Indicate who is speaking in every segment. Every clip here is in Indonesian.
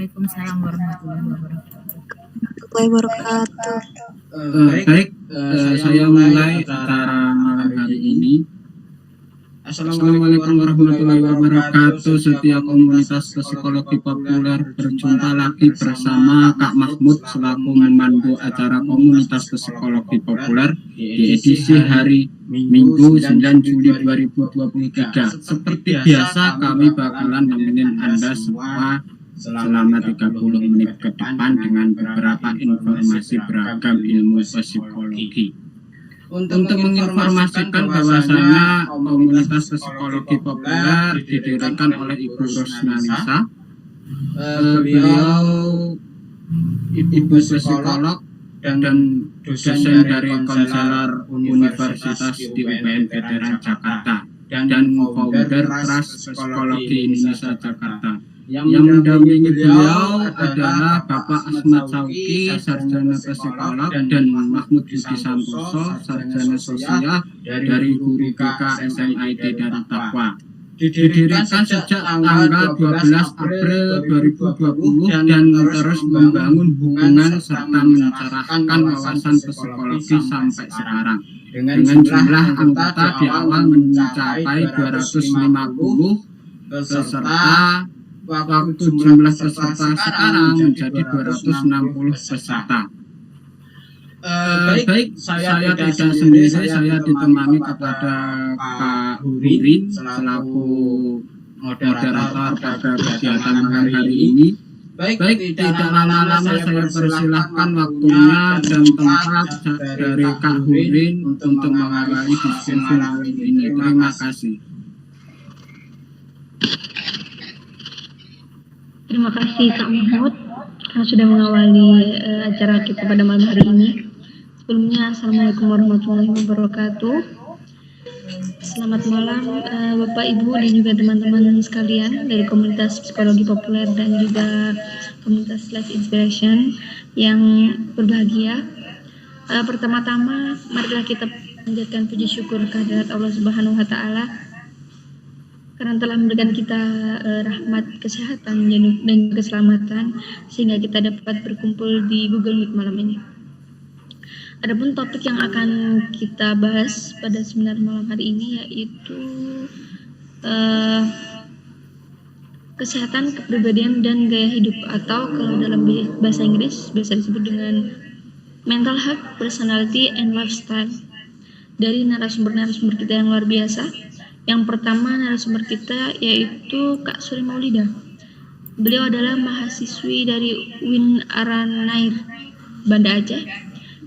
Speaker 1: Waalaikumsalam warahmatullahi wabarakatuh.
Speaker 2: Baik, saya mulai acara malam hari ini. Assalamualaikum warahmatullahi wabarakatuh. Setia komunitas psikologi populer, berjumpa lagi bersama Kak Mahmud selaku memandu acara komunitas psikologi populer di edisi hari Minggu 9 Juli 2023. Seperti biasa kami bakalan nemenin Anda semua selama 30 menit ke depan dengan beberapa informasi beragam ilmu psikologi. Untuk menginformasikan bahwasanya komunitas psikologi populer didirikan oleh Ibu Rosnalisa. Beliau ibu psikolog dan dosen dari konselor Universitas di UPN Veteran Jakarta dan founder Trust Psikologi Indonesia Jakarta. Yang mendampingi beliau adalah Bapak Asmat Sauki, sarjana psikolog, dan Mahmud Budi Santoso, sarjana sosial dari Guru BK SMIT dari Takwa. Didirikan sejak tanggal 12 April 2020 dan terus membangun hubungan serta mencerahkan wawasan psikologi sampai sekarang. Dengan jumlah anggota di awal mencapai 250 peserta. Waktu jumlah peserta sekarang menjadi 260 peserta. Baik, saya tidak sendiri, saya ditemani kepada Pak Hurin selaku moderator pada kegiatan malam hari ini. Baik, tidak lama-lama saya persilahkan waktunya dan tempat dari Kak Hurin untuk mengawali diskusi malam ini. Terima kasih.
Speaker 3: Terima kasih Kak Mahmud karena sudah mengawali acara kita pada malam hari ini. Sebelumnya, Assalamualaikum warahmatullahi wabarakatuh. Selamat malam Bapak, Ibu, dan juga teman-teman sekalian dari komunitas psikologi populer dan juga komunitas Life Inspiration yang berbahagia. Pertama-tama, marilah kita panjatkan puji syukur kehadirat Allah Subhanahu wa Ta'ala karena telah memberikan kita rahmat, kesehatan, dan keselamatan sehingga kita dapat berkumpul di Google Meet malam ini. Adapun topik yang akan kita bahas pada seminar malam hari ini yaitu kesehatan, kepribadian, dan gaya hidup, atau kalau dalam bahasa Inggris biasa disebut dengan mental health, personality, and lifestyle, dari narasumber-narasumber kita yang luar biasa. Yang pertama narasumber kita yaitu Kak Suri Maulida. Beliau adalah mahasiswi dari UIN Aranair, Banda Aceh,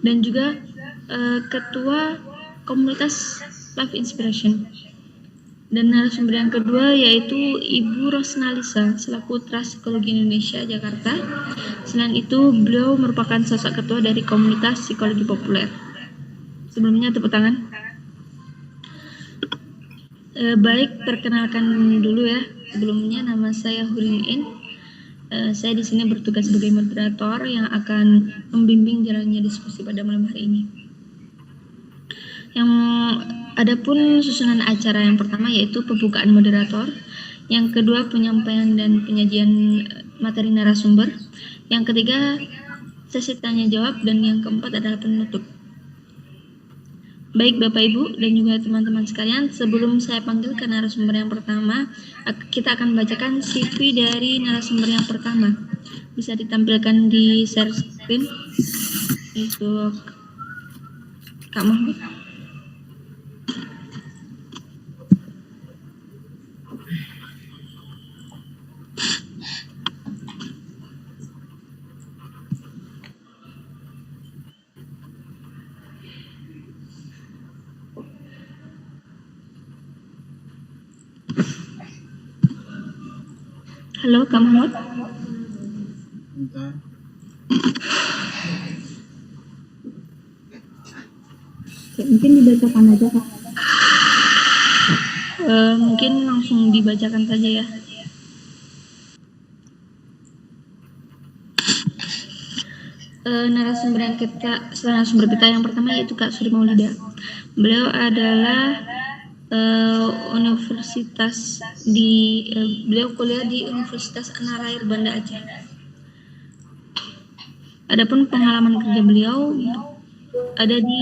Speaker 3: dan juga ketua komunitas Life Inspiration. Dan narasumber yang kedua yaitu Ibu Rosnalisa selaku Trust Psikologi Indonesia Jakarta. Selain itu beliau merupakan sosok ketua dari komunitas psikologi populer. Sebelumnya tepuk tangan. Baik, perkenalkan dulu ya. Sebelumnya nama saya Hurin In. Saya di sini bertugas sebagai moderator yang akan membimbing jalannya diskusi pada malam hari ini. Yang adapun susunan acara yang pertama yaitu pembukaan moderator, yang kedua penyampaian dan penyajian materi narasumber, yang ketiga sesi tanya jawab, dan yang keempat adalah penutup. Baik Bapak Ibu dan juga teman-teman sekalian, sebelum saya panggil ke narasumber yang pertama, kita akan bacakan CV dari narasumber yang pertama. Bisa ditampilkan di share screen. Itu Kak Mahmud. Halo Kak Mahmud. Mungkin dibacakan aja Kak. Mungkin langsung dibacakan saja ya. Narasumber kita yang pertama yaitu Kak Suri Maulida. Beliau adalah beliau kuliah di Universitas Anarair Banda Aceh. Adapun pengalaman kerja beliau ada di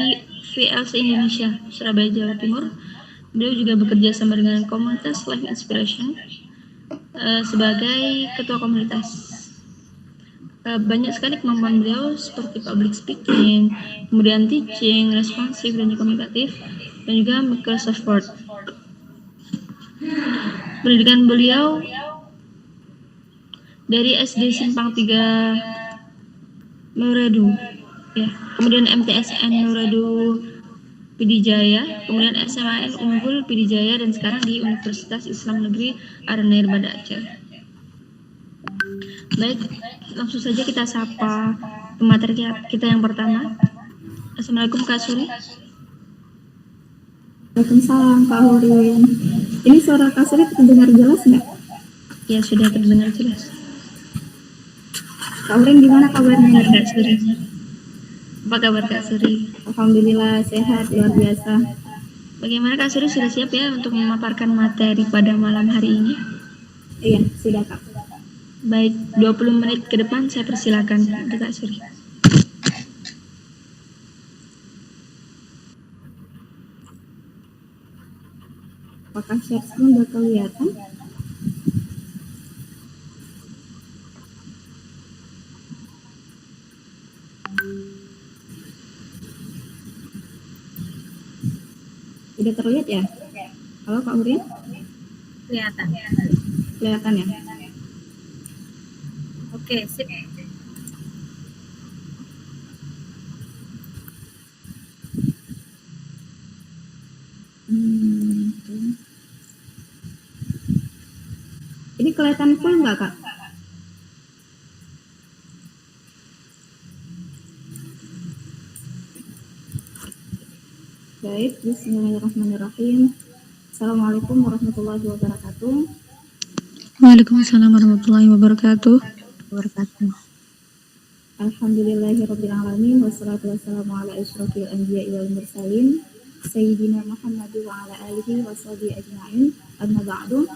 Speaker 3: VLC Indonesia, Surabaya, Jawa Timur. Beliau juga bekerja sama dengan komunitas Life Inspiration sebagai ketua komunitas. Banyak sekali kemampuan beliau seperti public speaking, kemudian teaching, responsif dan komunikatif, dan juga Microsoft Word. Pendidikan beliau dari SD Simpang 3 Nuradu, ya, kemudian MTSN Nuradu Pidijaya, kemudian SMAN Unggul Pidijaya, dan sekarang di Universitas Islam Negeri Aranir Banda Aceh. Baik, langsung saja kita sapa pemateri kita yang pertama. Assalamualaikum Kak Suri.
Speaker 4: Waalaikumsalam Kak Hurin. Ini suara Kak Suri terdengar jelas nggak?
Speaker 3: Ya, sudah terdengar jelas.
Speaker 4: Kak Hurin gimana kabarnya?
Speaker 3: Kak Suri. Apa kabar Kak Suri?
Speaker 4: Alhamdulillah sehat, luar biasa.
Speaker 3: Bagaimana Kak Suri, sudah siap ya untuk memaparkan materi pada malam hari ini?
Speaker 4: Iya, sudah Kak.
Speaker 3: Baik, 20 menit ke depan saya persilakan untuk Kak Suri.
Speaker 4: Apakah share screen udah kelihatan? Udah terlihat ya? Halo Kak Hurin?
Speaker 1: Kelihatan.
Speaker 4: Kelihatan ya?
Speaker 1: Oke, sip.
Speaker 4: Ini kelihatan full nggak Kak? Baik, bismillahirrahmanirrahim. Assalamualaikum warahmatullahi wabarakatuh.
Speaker 3: Waalaikumsalam warahmatullahi wabarakatuh.
Speaker 4: Alhamdulillahirrabbilalamin. Wassalatu wassalamu ala asyrafil anbiya'i wal mursalin Sayyidina Muhammad wa ala alihi wa sahbihi ajma'in. Amma ba'du.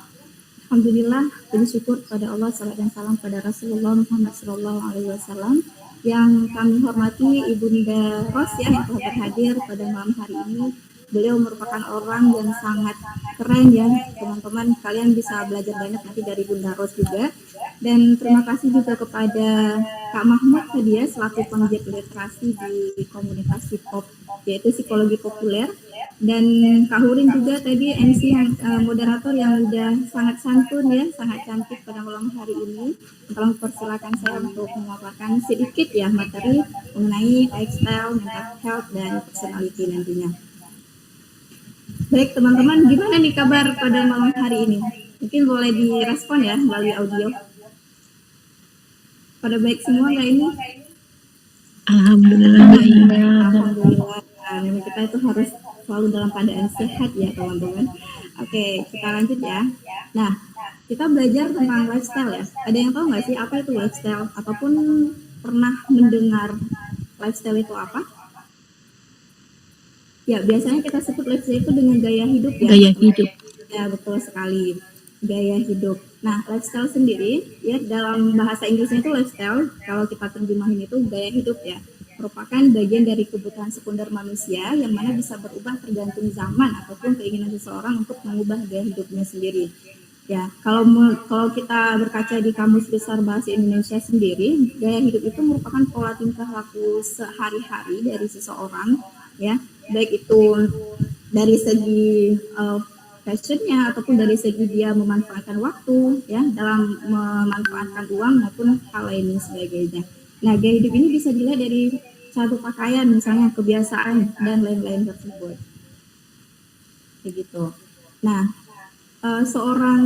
Speaker 4: Alhamdulillah, puji syukur pada Allah, salat dan salam pada Rasulullah Muhammad sallallahu alaihi wasallam. Yang kami hormati Ibunda Rosyah yang telah berhadir pada malam hari ini. Beliau merupakan orang yang sangat keren ya, teman-teman. Kalian bisa belajar banyak nanti dari Bunda Ros juga. Dan terima kasih juga kepada Kak Mahmud tadi ya, selaku penggiat literasi di komunitas hip-hop, yaitu psikologi populer. Dan Kak Hurin juga tadi MC yang moderator yang udah sangat santun ya, sangat cantik pada malam hari ini. Tolong persilakan saya untuk memaparkan sedikit ya materi mengenai lifestyle, mental health, dan personality nantinya. Baik teman-teman, gimana nih kabar pada malam hari ini? Mungkin boleh direspon ya melalui audio. Pada baik semua nggak ini?
Speaker 3: Alhamdulillah baik.
Speaker 4: Alhamdulillah. Nah, memang kita itu harus selalu dalam keadaan sehat ya teman-teman. Oke, kita lanjut ya. Nah, kita belajar tentang lifestyle ya. Ada yang tahu nggak sih apa itu lifestyle? Ataupun pernah mendengar lifestyle itu apa? Ya, biasanya kita sebut lifestyle itu dengan gaya hidup ya.
Speaker 3: Gaya hidup.
Speaker 4: Ya, betul sekali. Gaya hidup. Nah, lifestyle sendiri ya dalam bahasa Inggrisnya itu lifestyle, kalau kita terjemahin itu gaya hidup ya. Merupakan bagian dari kebutuhan sekunder manusia yang mana bisa berubah tergantung zaman ataupun keinginan seseorang untuk mengubah gaya hidupnya sendiri. Ya, kalau kita berkaca di Kamus Besar Bahasa Indonesia sendiri, gaya hidup itu merupakan pola tingkah laku sehari-hari dari seseorang ya, baik itu dari segi fashionnya ataupun dari segi dia memanfaatkan waktu ya dalam memanfaatkan uang maupun hal lain sebagainya. Nah, gaya hidup ini bisa dilihat dari satu pakaian misalnya, kebiasaan dan lain-lain tersebut. Begitu. Nah, seorang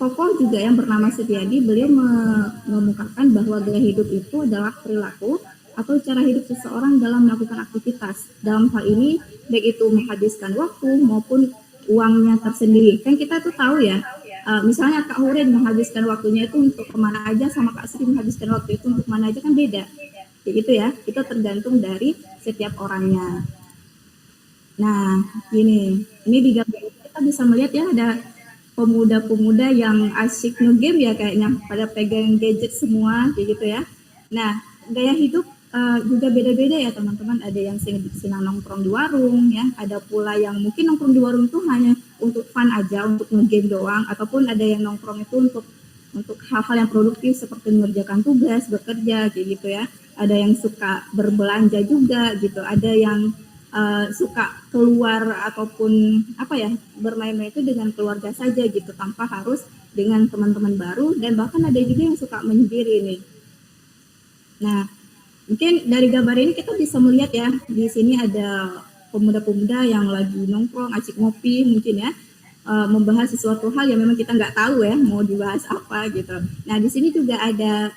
Speaker 4: tokoh juga yang bernama Setiadi, beliau mengemukakan bahwa gaya hidup itu adalah perilaku atau cara hidup seseorang dalam melakukan aktivitas. Dalam hal ini, baik itu menghabiskan waktu maupun uangnya tersendiri. Kan kita tuh tahu ya, misalnya Kak Hurin menghabiskan waktunya itu untuk kemana aja, sama Kak Sri menghabiskan waktu itu untuk mana aja kan beda. Kayak gitu ya, itu tergantung dari setiap orangnya. Nah, ini di gambar kita bisa melihat ya ada pemuda-pemuda yang asyik ngegame ya kayaknya, pada pegang gadget semua kayak gitu ya. Nah, gaya hidup juga beda-beda ya teman-teman. Ada yang senang nongkrong di warung ya, ada pula yang mungkin nongkrong di warung itu hanya untuk fun aja, untuk nge-game doang, ataupun ada yang nongkrong itu untuk hal-hal yang produktif seperti mengerjakan tugas, bekerja kayak gitu ya. Ada yang suka berbelanja juga gitu, ada yang suka keluar ataupun bermain-main itu dengan keluarga saja gitu, tanpa harus dengan teman-teman baru, dan bahkan ada juga yang suka menyendiri nih. Nah, mungkin dari gambar ini kita bisa melihat ya, di sini ada pemuda-pemuda yang lagi nongkrong, asik ngopi mungkin ya, membahas sesuatu hal yang memang kita nggak tahu ya mau dibahas apa gitu. Nah, di sini juga ada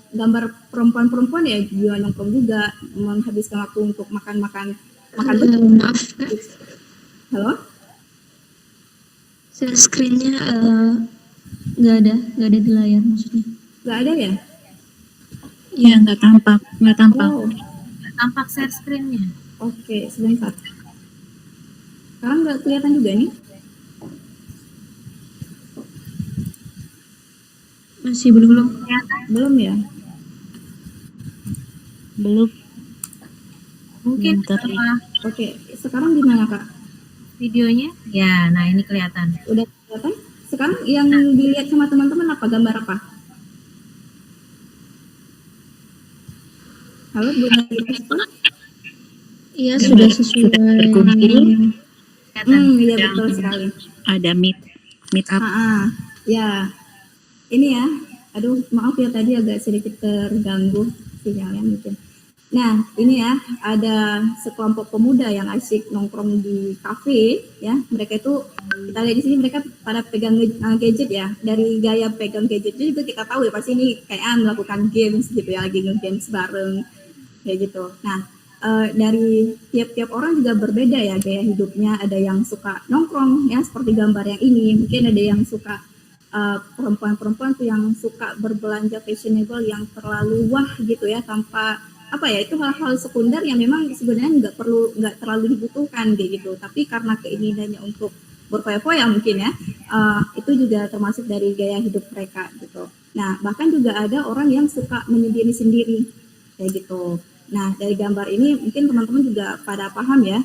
Speaker 4: gambar perempuan-perempuan ya, dia nongkrong juga, menghabiskan waktu untuk makan
Speaker 3: Maaf Kak,
Speaker 4: Halo?
Speaker 3: share screen-nya nggak ada di layar maksudnya.
Speaker 4: Nggak ada ya?
Speaker 1: Iya, nggak tampak.
Speaker 4: Oh,
Speaker 1: Tampak share screen-nya.
Speaker 4: oke, sebentar. Sekarang nggak kelihatan juga nih?
Speaker 3: Masih belum.
Speaker 4: Belum ya?
Speaker 1: Belum. Mungkin
Speaker 4: Oke, sekarang gimana Kak?
Speaker 1: videonya. Ya, nah ini kelihatan.
Speaker 4: Udah kelihatan? Sekarang yang dilihat sama teman-teman apa, gambar apa? Halo, Bu Nagita?
Speaker 3: Iya, sudah sesuai.
Speaker 1: Kelihatan.
Speaker 4: Iya betul sekali.
Speaker 1: Ada meet up.
Speaker 4: Ya, ini ya. Aduh, maaf ya tadi agak sedikit terganggu sinyalnya mungkin. Nah, ini ya, ada sekelompok pemuda yang asik nongkrong di kafe ya. Mereka itu, kita lihat di sini mereka pada pegang gadget ya. Dari gaya pegang gadget itu juga kita tahu ya, pasti ini kayak melakukan games gitu ya, lagi nge-games bareng kayak gitu. Nah, dari tiap-tiap orang juga berbeda ya gaya hidupnya. Ada yang suka nongkrong ya seperti gambar yang ini. Mungkin ada yang suka perempuan-perempuan tuh yang suka berbelanja fashionable yang terlalu wah gitu ya, tanpa itu hal-hal sekunder yang memang sebenarnya nggak terlalu dibutuhkan kayak gitu, tapi karena keinginannya untuk berfoya-foya mungkin ya, itu juga termasuk dari gaya hidup mereka gitu. Nah, bahkan juga ada orang yang suka menyendiri sendiri kayak gitu. Nah, dari gambar ini mungkin teman-teman juga pada paham ya.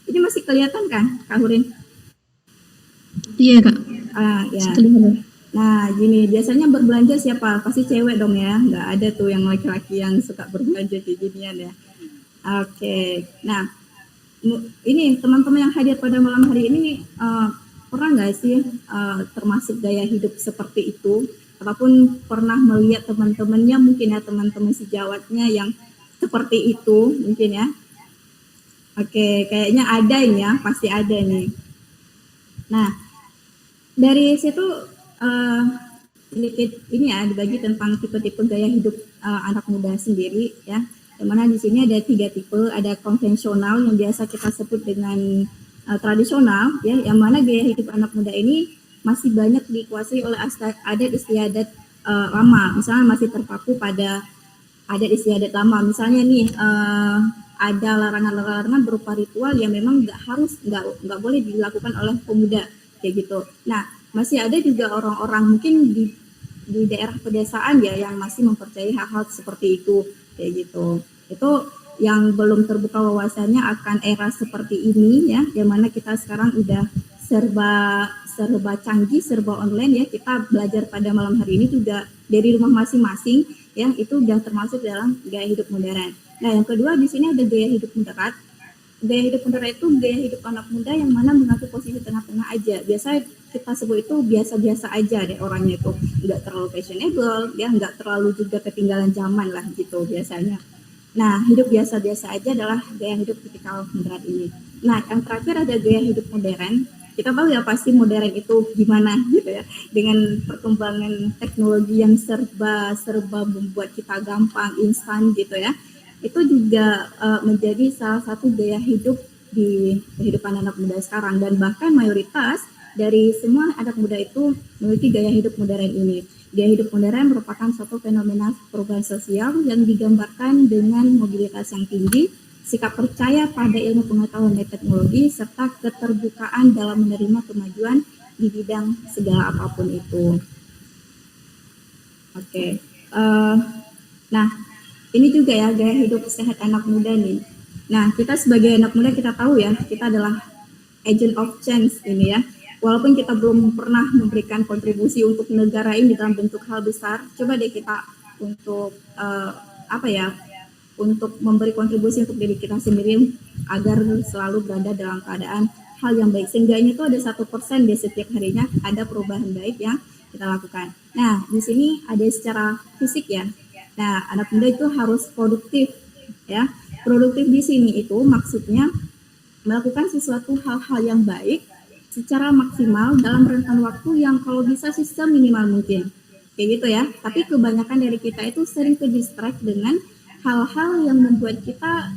Speaker 4: Ini masih kelihatan kan, Kak Hurin?
Speaker 3: Iya Kak.
Speaker 4: Ya. Nah, gini, biasanya berbelanja siapa? Pasti cewek dong ya, nggak ada tuh yang laki-laki yang suka berbelanja kayak ginian ya. Oke, nah ini teman-teman yang hadir pada malam hari ini pernah nggak sih termasuk gaya hidup seperti itu? Ataupun pernah melihat teman-temannya mungkin ya, teman-teman sejawatnya yang seperti itu mungkin ya? Oke, kayaknya ada ini ya, pasti ada nih. Nah, dari situ sedikit ini ya dibagi tentang tipe-tipe gaya hidup anak muda sendiri ya. Yang mana di sini ada 3 tipe, ada konvensional yang biasa kita sebut dengan tradisional ya, yang mana gaya hidup anak muda ini masih banyak dikuasai oleh adat istiadat lama. Misalnya masih terpaku pada adat istiadat lama. Misalnya nih ada larangan-larangan berupa ritual yang memang nggak boleh dilakukan oleh pemuda kayak gitu. Nah, masih ada juga orang-orang mungkin di daerah pedesaan ya yang masih mempercayai hal-hal seperti itu kayak gitu. Itu yang belum terbuka wawasannya akan era seperti ini ya, yang mana kita sekarang udah serba canggih, serba online ya. Kita belajar pada malam hari ini juga dari rumah masing-masing ya, itu udah termasuk dalam gaya hidup modern. Nah, yang kedua di sini ada gaya hidup moderat. Gaya hidup moderat itu gaya hidup anak muda yang mana mengatur posisi tengah-tengah aja. Biasa kita sebut itu biasa-biasa aja deh orangnya, itu nggak terlalu fashionable ya, nggak terlalu juga ketinggalan zaman lah gitu biasanya. Nah, hidup biasa-biasa aja adalah gaya hidup tipikal moderat ini. Nah, yang terakhir ada gaya hidup modern. Kita tahu ya pasti modern itu gimana gitu ya, dengan perkembangan teknologi yang serba membuat kita gampang, instan gitu ya. Itu juga menjadi salah satu gaya hidup di kehidupan anak muda sekarang, dan bahkan mayoritas dari semua anak muda itu memiliki gaya hidup modern ini. Gaya hidup modern merupakan suatu fenomena perubahan sosial yang digambarkan dengan mobilitas yang tinggi, sikap percaya pada ilmu pengetahuan dan teknologi, serta keterbukaan dalam menerima kemajuan di bidang segala apapun itu. Oke. Nah, ini juga ya gaya hidup sehat anak muda nih. Nah, kita sebagai anak muda kita tahu ya, kita adalah agent of change ini ya. Walaupun kita belum pernah memberikan kontribusi untuk negara ini dalam bentuk hal besar, coba deh kita untuk untuk memberi kontribusi untuk diri kita sendiri agar selalu berada dalam keadaan hal yang baik. Seenggaknya itu ada 1% di setiap harinya ada perubahan baik yang kita lakukan. Nah, di sini ada secara fisik ya. Nah, anak muda itu harus produktif ya. Produktif di sini itu maksudnya melakukan sesuatu hal-hal yang baik secara maksimal dalam rentan waktu yang kalau bisa sih seminimal mungkin. Kayak gitu ya. Tapi kebanyakan dari kita itu sering ke distract dengan hal-hal yang membuat kita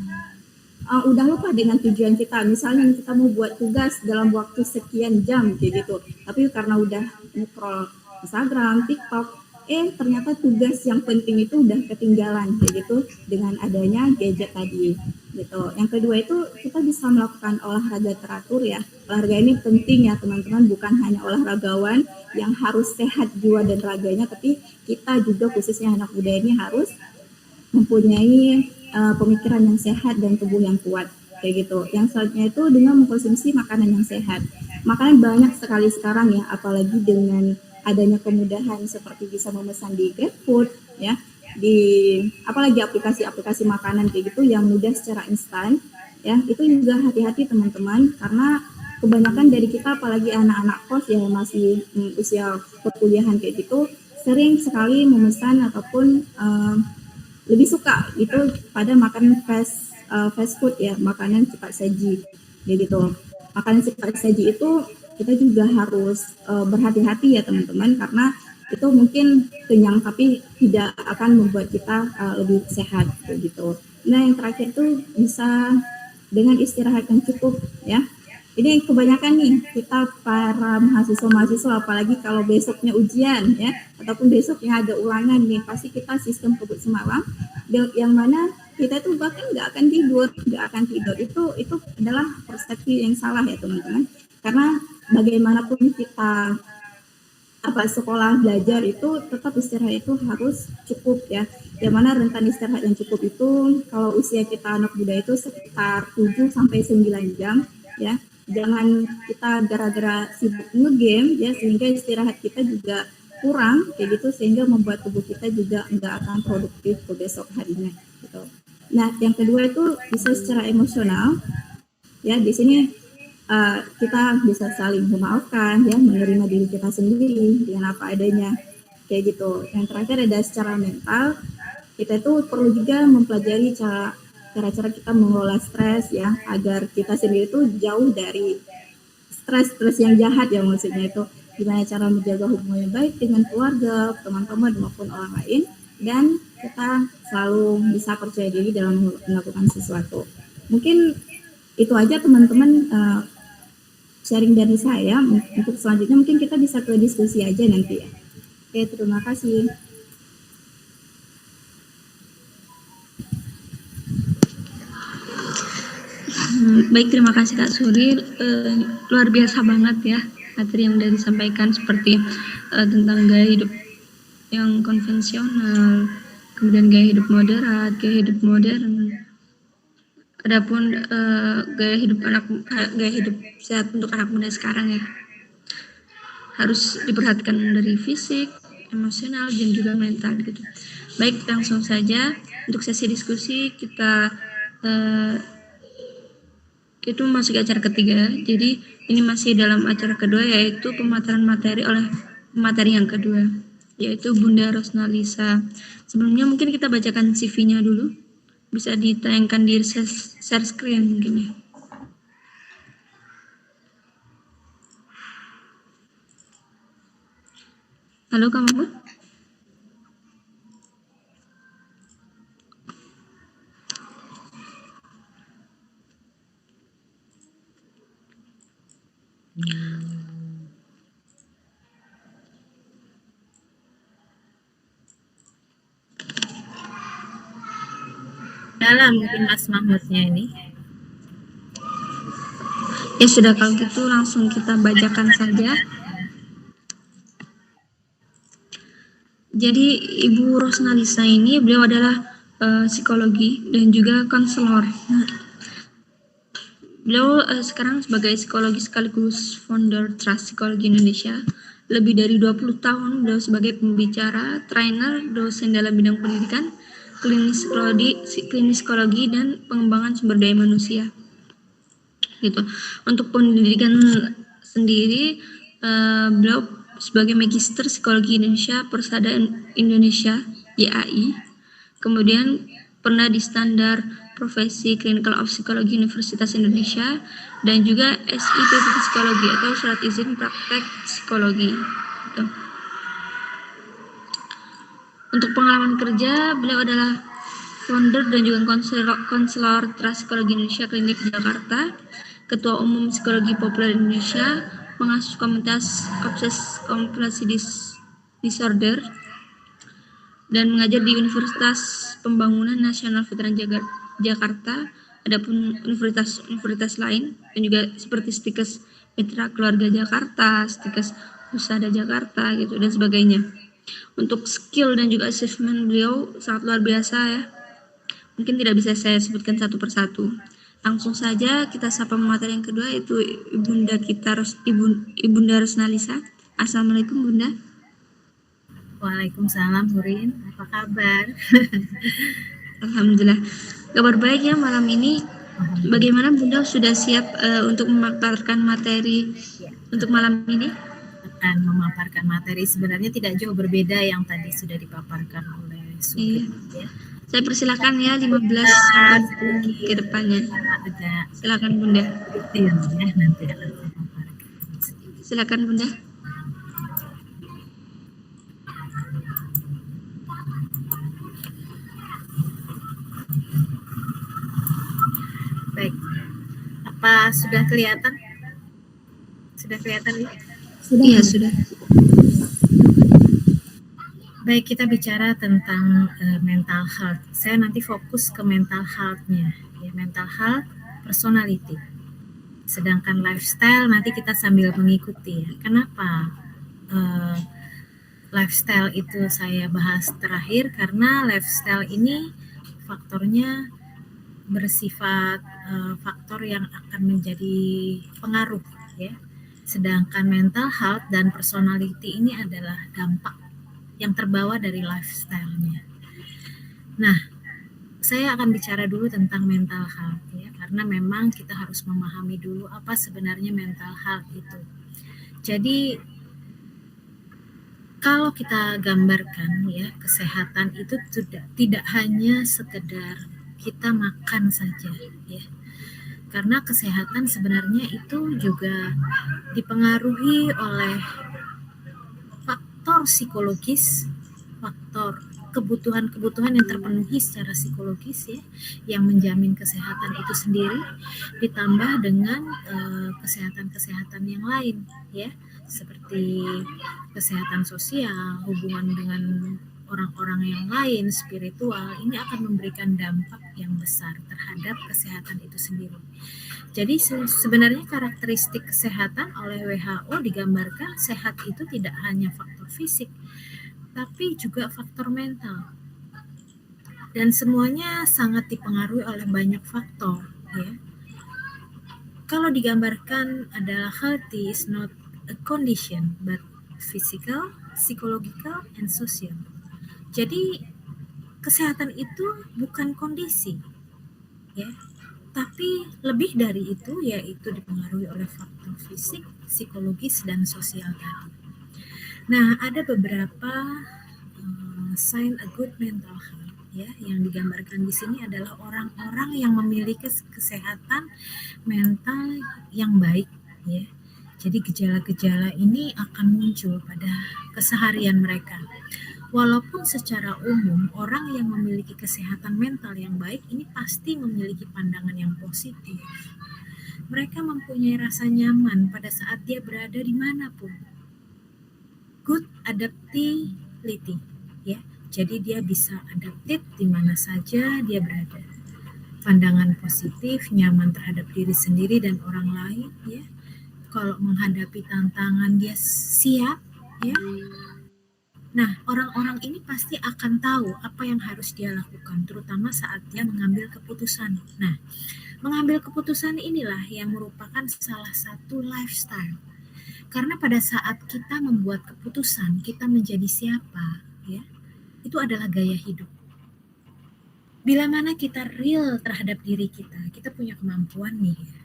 Speaker 4: udah lupa dengan tujuan kita. Misalnya kita mau buat tugas dalam waktu sekian jam kayak gitu. Tapi karena udah scroll Instagram, TikTok, ternyata tugas yang penting itu udah ketinggalan kayak gitu dengan adanya gadget tadi gitu. Yang kedua itu kita bisa melakukan olahraga teratur ya. Olahraga ini penting ya teman-teman, bukan hanya olahragawan yang harus sehat jiwa dan raganya, tapi kita juga khususnya anak muda ini harus mempunyai pemikiran yang sehat dan tubuh yang kuat kayak gitu. Yang selanjutnya itu dengan mengkonsumsi makanan yang sehat. Makanan banyak sekali sekarang ya, apalagi dengan adanya kemudahan seperti bisa memesan di GrabFood ya, di apalagi aplikasi-aplikasi makanan kayak gitu yang mudah secara instan ya. Itu juga hati-hati teman-teman, karena kebanyakan dari kita apalagi anak-anak kos yang masih usia perkuliahan kayak gitu sering sekali memesan ataupun lebih suka itu pada makan fast food ya, makanan cepat saji gitu. Makanan cepat saji itu kita juga harus berhati-hati ya teman-teman, karena itu mungkin kenyang tapi tidak akan membuat kita lebih sehat gitu. Nah, yang terakhir tuh bisa dengan istirahat yang cukup ya. Ini kebanyakan nih kita para mahasiswa apalagi kalau besoknya ujian ya, ataupun besoknya ada ulangan nih, pasti kita sistem kebut semalam yang mana kita itu bahkan nggak akan tidur. Itu adalah persepsi yang salah ya teman-teman, karena bagaimanapun kita sekolah belajar itu tetap istirahat itu harus cukup ya. Yang mana rentan istirahat yang cukup itu kalau usia kita anak muda itu sekitar 7 sampai 9 jam ya. Jangan kita gara-gara sibuk nge-game ya sehingga istirahat kita juga kurang kayak gitu, sehingga membuat tubuh kita juga nggak akan produktif ke besok harinya gitu. Nah, yang kedua itu bisa secara emosional ya. Di sini kita bisa saling memaafkan ya, menerima diri kita sendiri dengan apa adanya kayak gitu. Yang terakhir ada secara mental, kita itu perlu juga mempelajari cara-cara kita mengelola stres ya, agar kita sendiri itu jauh dari stres yang jahat ya, maksudnya itu gimana cara menjaga hubungan yang baik dengan keluarga, teman-teman maupun orang lain, dan kita selalu bisa percaya diri dalam melakukan sesuatu. Mungkin itu aja teman-teman sharing dari saya. Untuk selanjutnya mungkin kita bisa ke diskusi aja nanti ya. Oke, terima kasih.
Speaker 3: Baik, terima kasih Kak Suri. Luar biasa banget ya materi yang sudah disampaikan, seperti tentang gaya hidup yang konvensional, kemudian gaya hidup moderat, gaya hidup modern. Adapun gaya hidup sehat untuk anak muda sekarang ya, harus diperhatikan dari fisik, emosional, dan juga mental gitu. Baik, langsung saja untuk sesi diskusi kita itu masuk ke acara ketiga. Jadi ini masih dalam acara kedua, yaitu pemaparan materi oleh pemateri yang kedua, yaitu Bunda Rosnalisa. Sebelumnya mungkin kita bacakan CV-nya dulu. Bisa ditayangkan di share screen mungkin ya. Halo Kak Mahmud.
Speaker 1: Dalam mungkin Mas Mahmudnya ini.
Speaker 3: Ya sudah, kalau gitu langsung kita bacakan saja. Jadi Ibu Rosnalisa ini beliau adalah psikologi dan juga konselor. Beliau sekarang sebagai psikologi sekaligus founder Trust Psikologi Indonesia. Lebih dari 20 tahun beliau sebagai pembicara, trainer, dosen dalam bidang pendidikan, klinis psikologi dan pengembangan sumber daya manusia. Gitu. Untuk pendidikan sendiri, beliau sebagai Magister Psikologi Indonesia Persada Indonesia YAI. Kemudian pernah di standar profesi Clinical of Psychology Universitas Indonesia dan juga SIPP Psikologi atau surat izin praktek psikologi. Gitu. Untuk pengalaman kerja, beliau adalah founder dan juga konselor Trust Psikologi Indonesia Klinik Jakarta, Ketua Umum Psikologi Populer Indonesia, pengasuh Komunitas Obses Compulsive Disorder, dan mengajar di Universitas Pembangunan Nasional Veteran Jakarta. Adapun universitas lain dan juga seperti Stikes Mitra Keluarga Jakarta, Stikes Husada Jakarta gitu dan sebagainya. Untuk skill dan juga achievement beliau sangat luar biasa ya. Mungkin tidak bisa saya sebutkan satu persatu. Langsung saja kita sapa materi yang kedua, yaitu Ibunda Rosnalisa. Assalamualaikum Bunda.
Speaker 1: Waalaikumsalam Hurin, apa kabar?
Speaker 3: Alhamdulillah, kabar baik ya malam ini. Bagaimana Bunda, sudah siap untuk memaparkan materi untuk malam ini?
Speaker 1: Akan memaparkan materi sebenarnya tidak jauh berbeda yang tadi sudah dipaparkan oleh Sugeng.
Speaker 3: Iya. Saya persilakan ya 15 menit ke depannya. Silakan Bunda.
Speaker 1: Ya, nanti akan saya paparkan.
Speaker 3: Silakan Bunda.
Speaker 1: Baik. Apa sudah kelihatan? Sudah kelihatan ya?
Speaker 3: Iya, sudah.
Speaker 1: Baik, kita bicara tentang mental health. Saya nanti fokus ke mental health-nya, ya, mental health, personality. Sedangkan lifestyle nanti kita sambil mengikuti ya. Kenapa lifestyle itu saya bahas terakhir? Karena lifestyle ini faktornya bersifat faktor yang akan menjadi pengaruh ya. Sedangkan mental health dan personality ini adalah dampak yang terbawa dari lifestyle-nya. Nah, saya akan bicara dulu tentang mental health ya, karena memang kita harus memahami dulu apa sebenarnya mental health itu. Jadi kalau kita gambarkan ya, kesehatan itu tidak hanya sekedar kita makan saja ya. Karena kesehatan sebenarnya itu juga dipengaruhi oleh faktor psikologis, faktor kebutuhan-kebutuhan yang terpenuhi secara psikologis ya, yang menjamin kesehatan itu sendiri, ditambah dengan kesehatan-kesehatan yang lain ya, seperti kesehatan sosial, hubungan dengan orang-orang yang lain, spiritual. Ini akan memberikan dampak yang besar terhadap kesehatan itu sendiri. Jadi sebenarnya karakteristik kesehatan oleh WHO digambarkan sehat itu tidak hanya faktor fisik, tapi juga faktor mental. Dan semuanya sangat dipengaruhi oleh banyak faktor. Ya. Kalau digambarkan adalah healthy is not a condition, but physical, psychological, and social. Jadi kesehatan itu bukan kondisi, ya. Tapi lebih dari itu, yaitu dipengaruhi oleh faktor fisik, psikologis, dan sosial tadi. Nah, ada beberapa sign a good mental health ya, yang digambarkan di sini adalah orang-orang yang memiliki kesehatan mental yang baik ya. Jadi gejala-gejala ini akan muncul pada keseharian mereka. Walaupun secara umum orang yang memiliki kesehatan mental yang baik ini pasti memiliki pandangan yang positif. Mereka mempunyai rasa nyaman pada saat dia berada di manapun. Good adaptability, ya. Jadi dia bisa adaptif di mana saja dia berada. Pandangan positif, nyaman terhadap diri sendiri dan orang lain, ya. Kalau menghadapi tantangan dia siap, ya. Nah, orang-orang ini pasti akan tahu apa yang harus dia lakukan, terutama saat dia mengambil keputusan. Nah, mengambil keputusan inilah yang merupakan salah satu lifestyle. Karena pada saat kita membuat keputusan, kita menjadi siapa, ya, itu adalah gaya hidup. Bila mana kita real terhadap diri kita punya kemampuan nih, ya.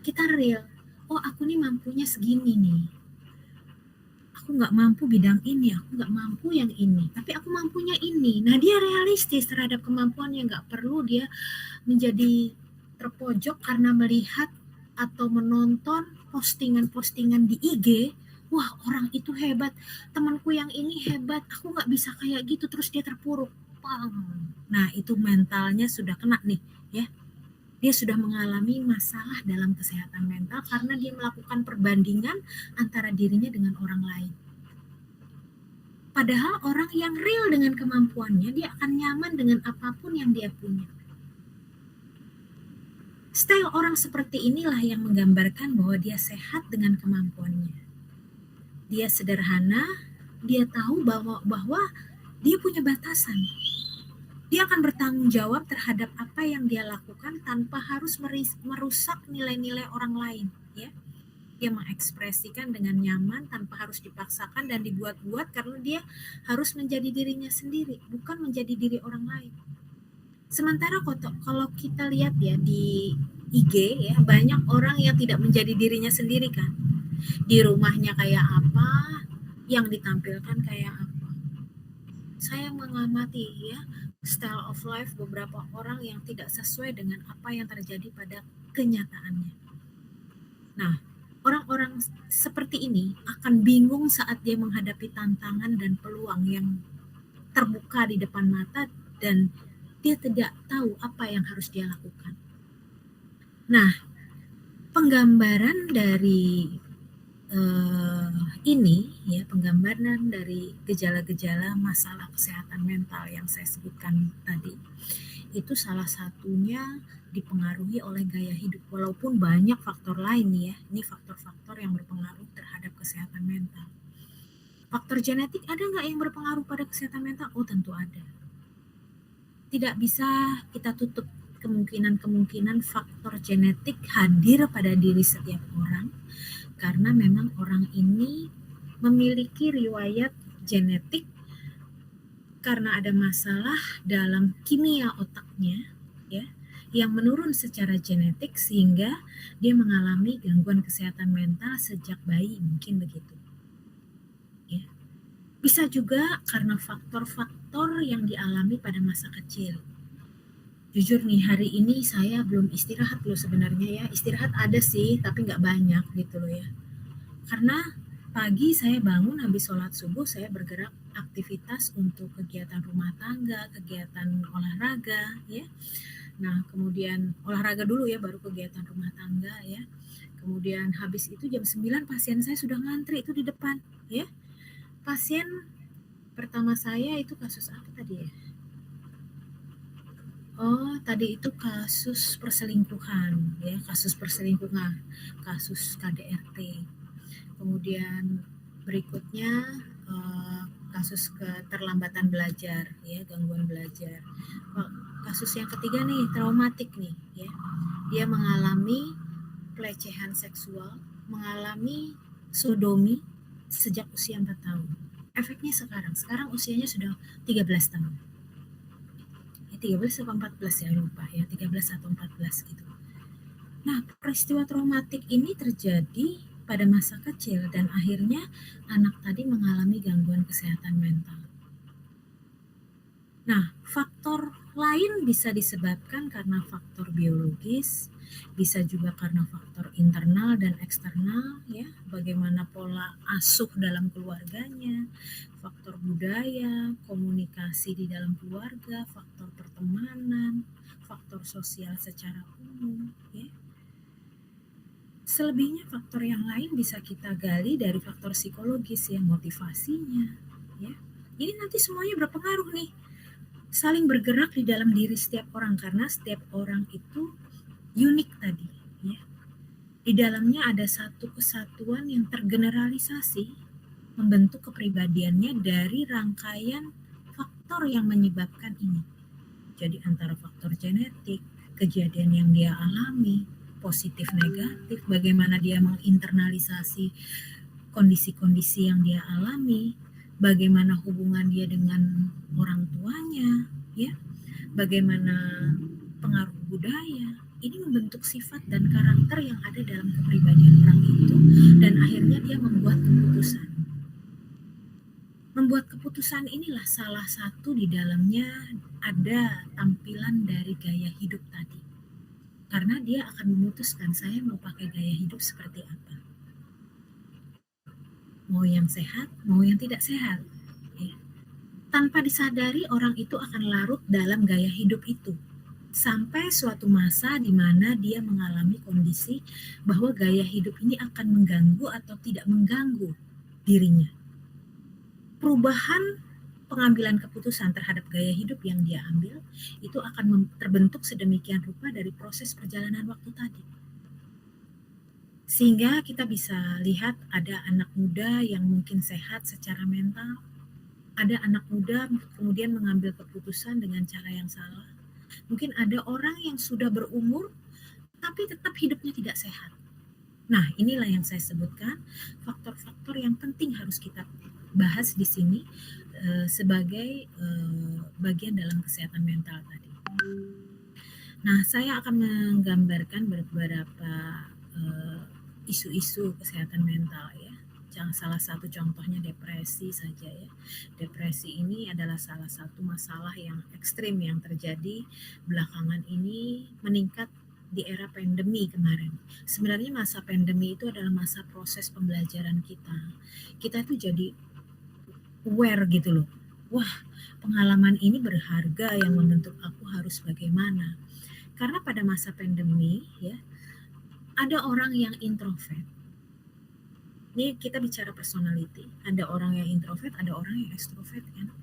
Speaker 1: Kita real, oh aku nih mampunya segini nih. Aku nggak mampu bidang ini, aku nggak mampu yang ini, tapi aku mampunya ini. Nah, dia realistis terhadap kemampuannya, nggak perlu dia menjadi terpojok karena melihat atau menonton postingan-postingan di IG. Wah, orang itu hebat, temanku yang ini hebat, aku nggak bisa kayak gitu, terus dia terpuruk. Pam. Nah, itu mentalnya sudah kena nih, ya. Dia sudah mengalami masalah dalam kesehatan mental karena dia melakukan perbandingan antara dirinya dengan orang lain. Padahal orang yang real dengan kemampuannya, dia akan nyaman dengan apapun yang dia punya. Style orang seperti inilah yang menggambarkan bahwa dia sehat dengan kemampuannya. Dia sederhana, dia tahu bahwa dia punya batasan. Dia akan bertanggung jawab terhadap apa yang dia lakukan tanpa harus merusak nilai-nilai orang lain, ya. Dia mengekspresikan dengan nyaman tanpa harus dipaksakan dan dibuat-buat karena dia harus menjadi dirinya sendiri, bukan menjadi diri orang lain. Sementara kalau kita lihat ya di IG ya, banyak orang yang tidak menjadi dirinya sendiri kan. Di rumahnya kayak apa, yang ditampilkan kayak apa. Saya mengamati ya style of life beberapa orang yang tidak sesuai dengan apa yang terjadi pada kenyataannya. Nah, orang-orang seperti ini akan bingung saat dia menghadapi tantangan dan peluang yang terbuka di depan mata dan dia tidak tahu apa yang harus dia lakukan. Nah, penggambaran dari penggambaran dari gejala-gejala masalah kesehatan mental yang saya sebutkan tadi, itu salah satunya dipengaruhi oleh gaya hidup, walaupun banyak faktor lain ya. Ini faktor-faktor yang berpengaruh terhadap kesehatan mental. Faktor genetik ada nggak yang berpengaruh pada kesehatan mental? Oh, tentu ada. Tidak bisa kita tutup kemungkinan faktor genetik hadir pada diri setiap orang, karena memang orang ini memiliki riwayat genetik karena ada masalah dalam kimia otaknya, ya, yang menurun secara genetik sehingga dia mengalami gangguan kesehatan mental sejak bayi, mungkin begitu. Ya. Bisa juga karena faktor-faktor yang dialami pada masa kecil. Jujur nih, hari ini saya belum istirahat loh sebenarnya ya. Istirahat ada sih, tapi nggak banyak gitu loh ya. Karena pagi saya bangun habis sholat subuh, saya bergerak aktivitas untuk kegiatan rumah tangga, kegiatan olahraga ya. Nah, kemudian olahraga dulu ya, baru kegiatan rumah tangga ya. Kemudian habis itu jam 9 pasien saya sudah ngantri itu di depan ya. Pasien pertama saya itu kasus apa tadi ya? Oh, tadi itu kasus perselingkuhan ya, kasus perselingkuhan, kasus KDRT. Kemudian berikutnya kasus keterlambatan belajar ya, gangguan belajar. Kasus yang ketiga nih, traumatik nih ya. Dia mengalami pelecehan seksual, mengalami sodomi sejak usia 4 tahun. Efeknya sekarang usianya sudah 13 tahun. 13 atau 14 ya, lupa ya, 13 atau 14 gitu. Nah, peristiwa traumatik ini terjadi pada masa kecil dan akhirnya anak tadi mengalami gangguan kesehatan mental. Nah, faktor lain bisa disebabkan karena faktor biologis, bisa juga karena faktor internal dan eksternal ya, bagaimana pola asuh dalam keluarganya, faktor budaya, komunikasi di dalam keluarga, faktor pertemanan, faktor sosial secara umum ya. Selebihnya faktor yang lain bisa kita gali dari faktor psikologis ya, motivasinya ya. Jadi nanti semuanya berpengaruh nih, saling bergerak di dalam diri setiap orang karena setiap orang itu unik tadi ya. Di dalamnya ada satu kesatuan yang tergeneralisasi membentuk kepribadiannya dari rangkaian faktor yang menyebabkan ini. Jadi antara faktor genetik, kejadian yang dia alami, positif negatif, bagaimana dia menginternalisasi kondisi-kondisi yang dia alami, bagaimana hubungan dia dengan orang tuanya, ya, bagaimana pengaruh budaya. Ini membentuk sifat dan karakter yang ada dalam kepribadian orang itu, dan akhirnya dia membuat keputusan. Membuat keputusan inilah salah satu di dalamnya ada tampilan dari gaya hidup tadi. Karena dia akan memutuskan saya mau pakai gaya hidup seperti apa. Mau yang sehat, mau yang tidak sehat. Ya. Tanpa disadari orang itu akan larut dalam gaya hidup itu. Sampai suatu masa di mana dia mengalami kondisi bahwa gaya hidup ini akan mengganggu atau tidak mengganggu dirinya. Perubahan pengambilan keputusan terhadap gaya hidup yang dia ambil itu akan terbentuk sedemikian rupa dari proses perjalanan waktu tadi. Sehingga kita bisa lihat ada anak muda yang mungkin sehat secara mental, ada anak muda kemudian mengambil keputusan dengan cara yang salah. Mungkin ada orang yang sudah berumur tapi tetap hidupnya tidak sehat. Nah, inilah yang saya sebutkan faktor-faktor yang penting harus kita bahas di sini sebagai bagian dalam kesehatan mental tadi. Nah, saya akan menggambarkan beberapa isu-isu kesehatan mental ya. Salah satu contohnya depresi saja ya. Depresi ini adalah salah satu masalah yang ekstrim yang terjadi belakangan ini, meningkat di era pandemi kemarin. Sebenarnya masa pandemi itu adalah masa proses pembelajaran kita. Kita itu jadi aware gitu loh. Wah, pengalaman ini berharga yang membentuk aku harus bagaimana. Karena pada masa pandemi ya, ada orang yang introvert. Ini kita bicara personality. Ada orang yang introvert, ada orang yang extrovert kan.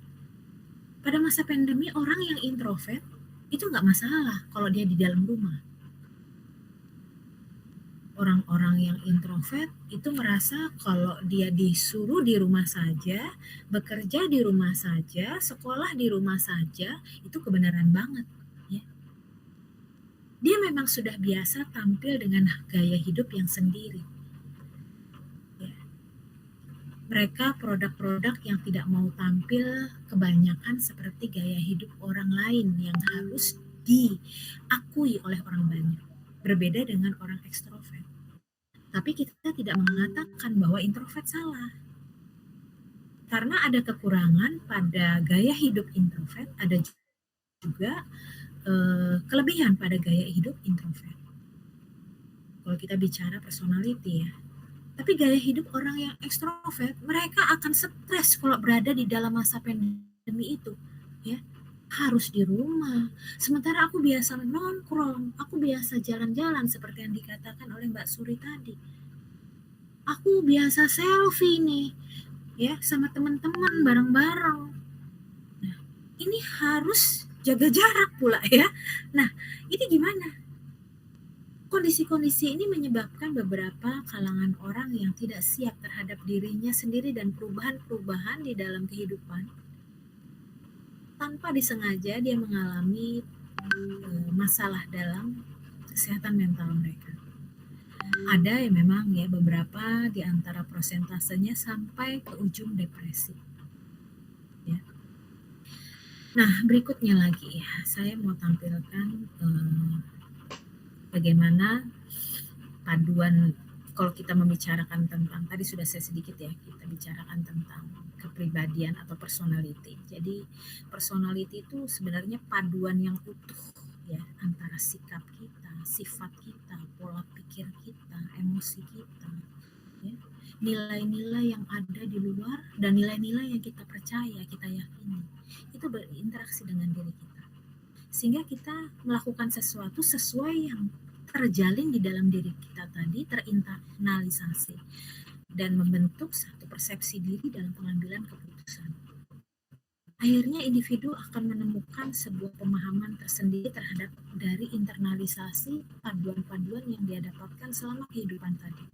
Speaker 1: Pada masa pandemi orang yang introvert itu nggak masalah kalau dia di dalam rumah. Orang-orang yang introvert itu merasa kalau dia disuruh di rumah saja, bekerja di rumah saja, sekolah di rumah saja, itu kebenaran banget. Ya. Dia memang sudah biasa tampil dengan gaya hidup yang sendiri. Ya. Mereka produk-produk yang tidak mau tampil kebanyakan seperti gaya hidup orang lain yang harus diakui oleh orang banyak. Berbeda dengan orang ekstrovert. Tapi kita tidak mengatakan bahwa introvert salah. Karena ada kekurangan pada gaya hidup introvert, ada juga kelebihan pada gaya hidup introvert. Kalau kita bicara personality ya. Tapi gaya hidup orang yang ekstrovert, mereka akan stres kalau berada di dalam masa pandemi itu. Ya. Harus di rumah. Sementara aku biasa nongkrong, aku biasa jalan-jalan seperti yang dikatakan oleh Mbak Suri tadi. Aku biasa selfie nih, ya sama teman-teman bareng-bareng. Nah, ini harus jaga jarak pula ya. Nah, ini gimana? Kondisi-kondisi ini menyebabkan beberapa kalangan orang yang tidak siap terhadap dirinya sendiri dan perubahan-perubahan di dalam kehidupan. Tanpa disengaja dia mengalami masalah dalam kesehatan mental mereka. Ada yang memang ya beberapa di antara persentasenya sampai ke ujung depresi. Ya. Nah berikutnya lagi ya, saya mau tampilkan bagaimana paduan kalau kita membicarakan tentang, tadi sudah saya sedikit ya, kita bicarakan tentang kepribadian atau personality. Jadi personality itu sebenarnya paduan yang utuh ya antara sikap kita, sifat kita, pola pikir kita, emosi kita, ya. Nilai-nilai yang ada di luar dan nilai-nilai yang kita percaya, kita yakini, itu berinteraksi dengan diri kita. Sehingga kita melakukan sesuatu sesuai yang terjalin di dalam diri kita tadi, terinternalisasi dan membentuk satu persepsi diri dalam pengambilan keputusan. Akhirnya individu akan menemukan sebuah pemahaman tersendiri terhadap dari internalisasi paduan-paduan yang dia dapatkan selama kehidupan tadi.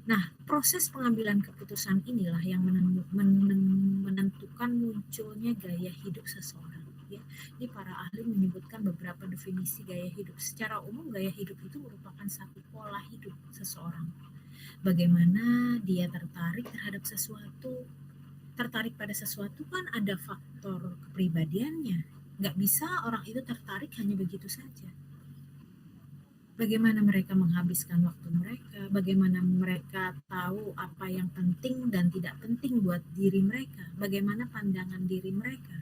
Speaker 1: Nah, proses pengambilan keputusan inilah yang menentukan munculnya gaya hidup seseorang. Ya, ini para ahli menyebutkan beberapa definisi gaya hidup. Secara umum, gaya hidup itu merupakan satu pola hidup seseorang. Bagaimana dia tertarik terhadap sesuatu. Tertarik pada sesuatu kan ada faktor kepribadiannya. Nggak bisa orang itu tertarik hanya begitu saja. Bagaimana mereka menghabiskan waktu mereka, bagaimana mereka tahu apa yang penting dan tidak penting buat diri mereka, bagaimana pandangan diri mereka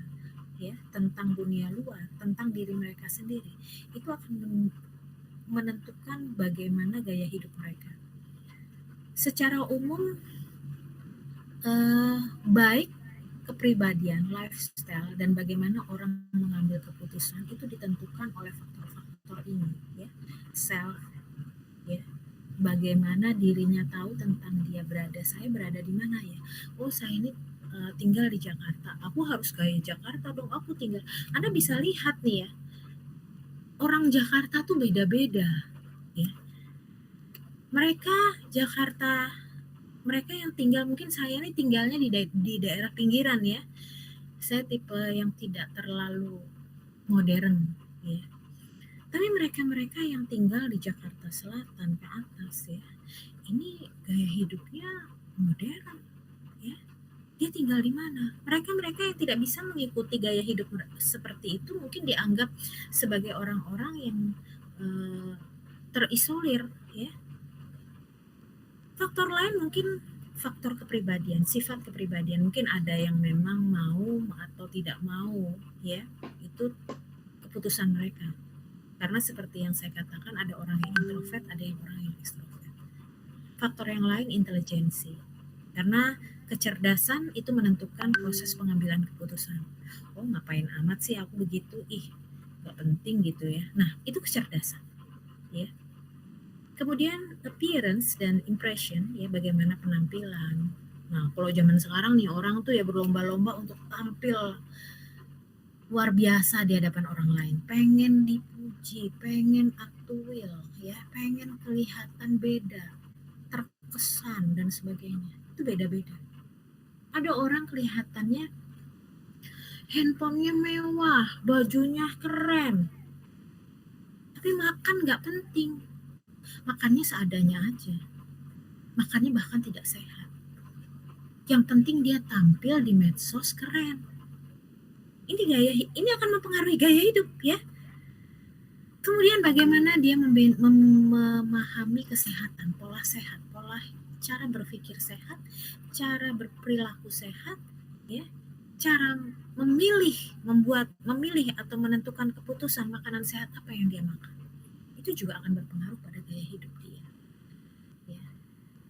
Speaker 1: ya tentang dunia luar, tentang diri mereka sendiri. Itu akan menentukan bagaimana gaya hidup mereka. Secara umum baik kepribadian, lifestyle, dan bagaimana orang mengambil keputusan itu ditentukan oleh faktor-faktor ini ya. Self ya, bagaimana dirinya tahu tentang dia berada, saya berada di mana ya, oh saya ini tinggal di Jakarta, aku harus gaya Jakarta dong, aku tinggal. Anda bisa lihat nih ya, orang Jakarta tuh beda-beda ya, mereka Jakarta, mereka yang tinggal, mungkin saya ini tinggalnya di daerah pinggiran ya, saya tipe yang tidak terlalu modern ya. Tapi mereka-mereka yang tinggal di Jakarta Selatan ke atas ya, ini gaya hidupnya modern ya. Dia tinggal di mana? Mereka-mereka yang tidak bisa mengikuti gaya hidup seperti itu mungkin dianggap sebagai orang-orang yang terisolir ya. Faktor lain mungkin faktor kepribadian, sifat kepribadian. Mungkin ada yang memang mau atau tidak mau ya, itu keputusan mereka. Karena seperti yang saya katakan, ada orang yang introvert, ada yang orang yang extrovert. Faktor yang lain intelijensi. Karena kecerdasan itu menentukan proses pengambilan keputusan. Oh, ngapain amat sih aku begitu? Ih, gak penting gitu ya. Nah, itu kecerdasan. Ya. Kemudian appearance dan impression, ya bagaimana penampilan. Nah, kalau zaman sekarang nih orang tuh ya berlomba-lomba untuk tampil luar biasa di hadapan orang lain, pengen dipuji, pengen aktuil, ya, pengen kelihatan beda, terkesan dan sebagainya. Itu beda-beda. Ada orang kelihatannya handphonenya mewah, bajunya keren, tapi makan nggak penting, makannya seadanya aja, makannya bahkan tidak sehat. Yang penting dia tampil di medsos keren. Ini akan mempengaruhi gaya hidup ya. Kemudian bagaimana dia memahami kesehatan, pola sehat, pola cara berpikir sehat, cara berperilaku sehat, ya, cara memilih atau menentukan keputusan makanan sehat apa yang dia makan. Itu juga akan berpengaruh pada gaya hidup dia. Ya.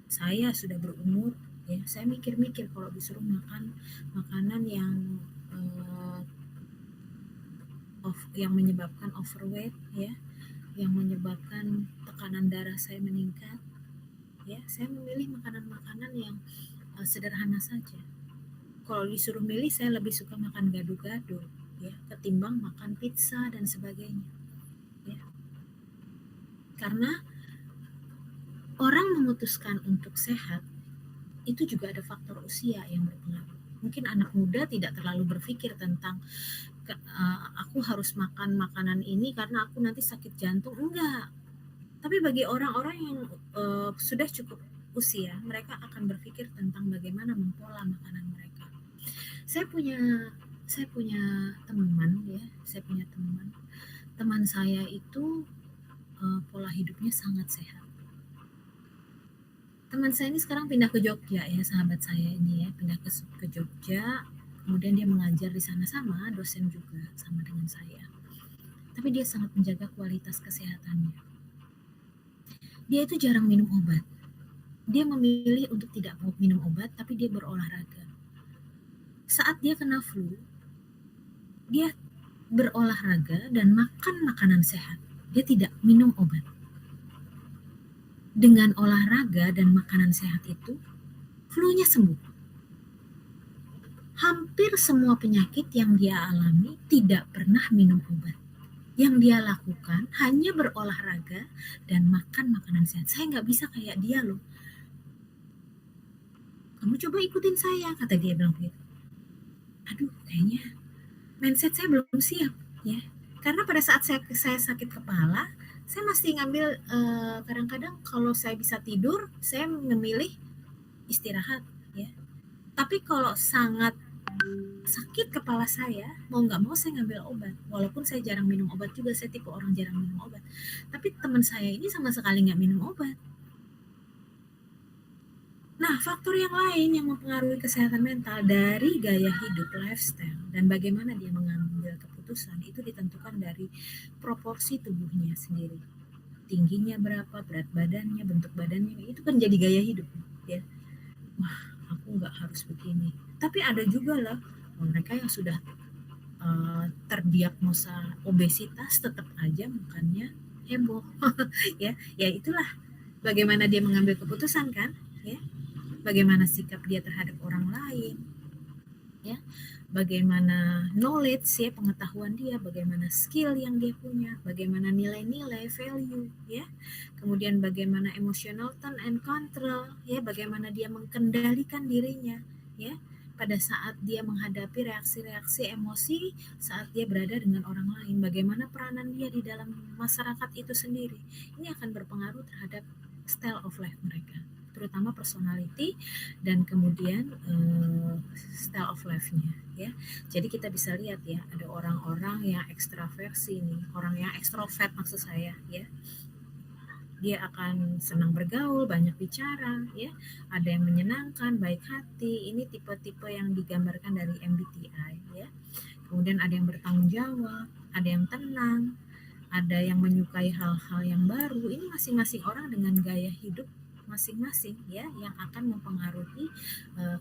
Speaker 1: Saya sudah berumur, ya, saya mikir-mikir kalau disuruh makan makanan yang yang menyebabkan overweight ya, yang menyebabkan tekanan darah saya meningkat ya, saya memilih makanan-makanan yang sederhana saja. Kalau disuruh milih, saya lebih suka makan gado-gado ya ketimbang makan pizza dan sebagainya ya. Karena orang memutuskan untuk sehat itu juga ada faktor usia yang berpengaruh. Mungkin anak muda tidak terlalu berpikir tentang aku harus makan makanan ini karena aku nanti sakit jantung, enggak. Tapi bagi orang-orang yang sudah cukup usia, mereka akan berpikir tentang bagaimana mempola makanan mereka. Saya punya teman ya, teman saya itu pola hidupnya sangat sehat. Teman saya ini sekarang pindah ke Jogja ya, sahabat saya ini ya, pindah ke Jogja. Kemudian dia mengajar di sana, sama dosen juga, sama dengan saya. Tapi dia sangat menjaga kualitas kesehatannya. Dia itu jarang minum obat. Dia memilih untuk tidak minum obat, tapi dia berolahraga. Saat dia kena flu, dia berolahraga dan makan makanan sehat. Dia tidak minum obat. Dengan olahraga dan makanan sehat itu, flu-nya sembuh. Hampir semua penyakit yang dia alami tidak pernah minum obat. Yang dia lakukan hanya berolahraga dan makan makanan sehat. Saya nggak bisa kayak dia loh. kamu coba ikutin saya, kata dia bilang begitu. Aduh, kayaknya mindset saya belum siap ya, karena pada saat saya sakit kepala, saya masih ngambil kadang-kadang kalau saya bisa tidur, saya memilih istirahat ya. Tapi kalau sangat sakit kepala saya, mau nggak mau saya ngambil obat. Walaupun saya jarang minum obat juga, saya tipe orang jarang minum obat. Tapi teman saya ini sama sekali nggak minum obat. Nah, faktor yang lain yang mempengaruhi kesehatan mental dari gaya hidup, lifestyle, dan bagaimana dia mengambil keputusan itu ditentukan dari proporsi tubuhnya sendiri. Tingginya berapa, berat badannya, bentuk badannya, itu kan jadi gaya hidup ya. Wah, aku nggak harus begini. Tapi ada juga lah mereka yang sudah terdiagnosa obesitas tetap aja makannya heboh ya. Ya itulah bagaimana dia mengambil keputusan kan ya. Bagaimana sikap dia terhadap orang lain ya, bagaimana knowledge ya, pengetahuan dia, bagaimana skill yang dia punya, bagaimana nilai-nilai value ya, kemudian bagaimana emotional tone and control ya, bagaimana dia mengendalikan dirinya ya pada saat dia menghadapi reaksi-reaksi emosi saat dia berada dengan orang lain, bagaimana peranan dia di dalam masyarakat itu sendiri. Ini akan berpengaruh terhadap style of life mereka, terutama personality dan kemudian style of life-nya ya. Jadi kita bisa lihat ya, ada orang-orang yang ekstraversi nih, orang yang ekstrovert maksud saya ya. Dia akan senang bergaul, banyak bicara ya. Ada yang menyenangkan, baik hati. Ini tipe-tipe yang digambarkan dari MBTI ya. Kemudian ada yang bertanggung jawab, ada yang tenang, ada yang menyukai hal-hal yang baru. Ini masing-masing orang dengan gaya hidup masing-masing ya yang akan mempengaruhi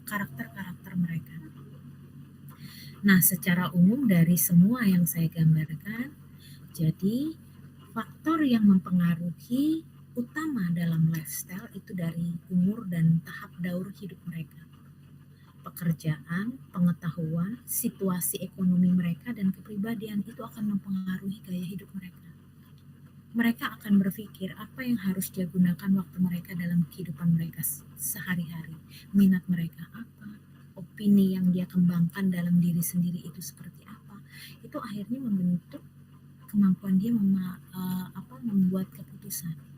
Speaker 1: karakter-karakter mereka. Nah, secara umum dari semua yang saya gambarkan, jadi faktor yang mempengaruhi utama dalam lifestyle itu dari umur dan tahap daur hidup mereka. Pekerjaan, pengetahuan, situasi ekonomi mereka, dan kepribadian itu akan mempengaruhi gaya hidup mereka. Mereka akan berpikir apa yang harus dia gunakan waktu mereka dalam kehidupan mereka sehari-hari. Minat mereka apa, opini yang dia kembangkan dalam diri sendiri itu seperti apa. Itu akhirnya membentuk kemampuan dia membuat keputusan.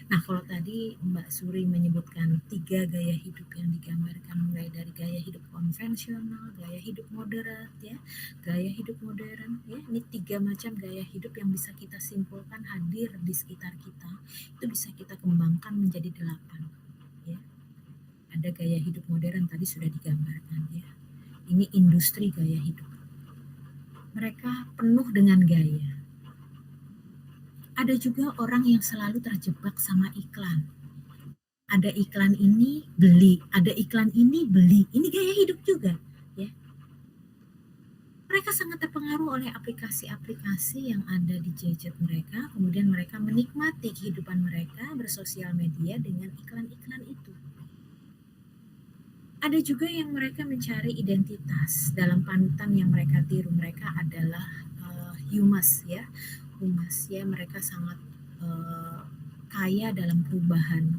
Speaker 1: Nah, kalau tadi Mbak Suri menyebutkan 3 gaya hidup yang digambarkan, mulai dari gaya hidup konvensional, gaya hidup moderat ya, gaya hidup modern ya. Ini 3 macam gaya hidup yang bisa kita simpulkan hadir di sekitar kita. Itu bisa kita kembangkan menjadi 8 ya. Ada gaya hidup modern tadi sudah digambarkan ya. Ini industri gaya hidup. Mereka penuh dengan gaya. Ada juga orang yang selalu terjebak sama iklan. Ada iklan ini beli, ada iklan ini beli. Ini gaya hidup juga, ya. Mereka sangat terpengaruh oleh aplikasi-aplikasi yang ada di gadget mereka. Kemudian mereka menikmati kehidupan mereka bersosial media dengan iklan-iklan itu. Ada juga yang mereka mencari identitas dalam panutan yang mereka tiru. Mereka adalah humas ya. Humas ya, mereka sangat kaya dalam perubahan,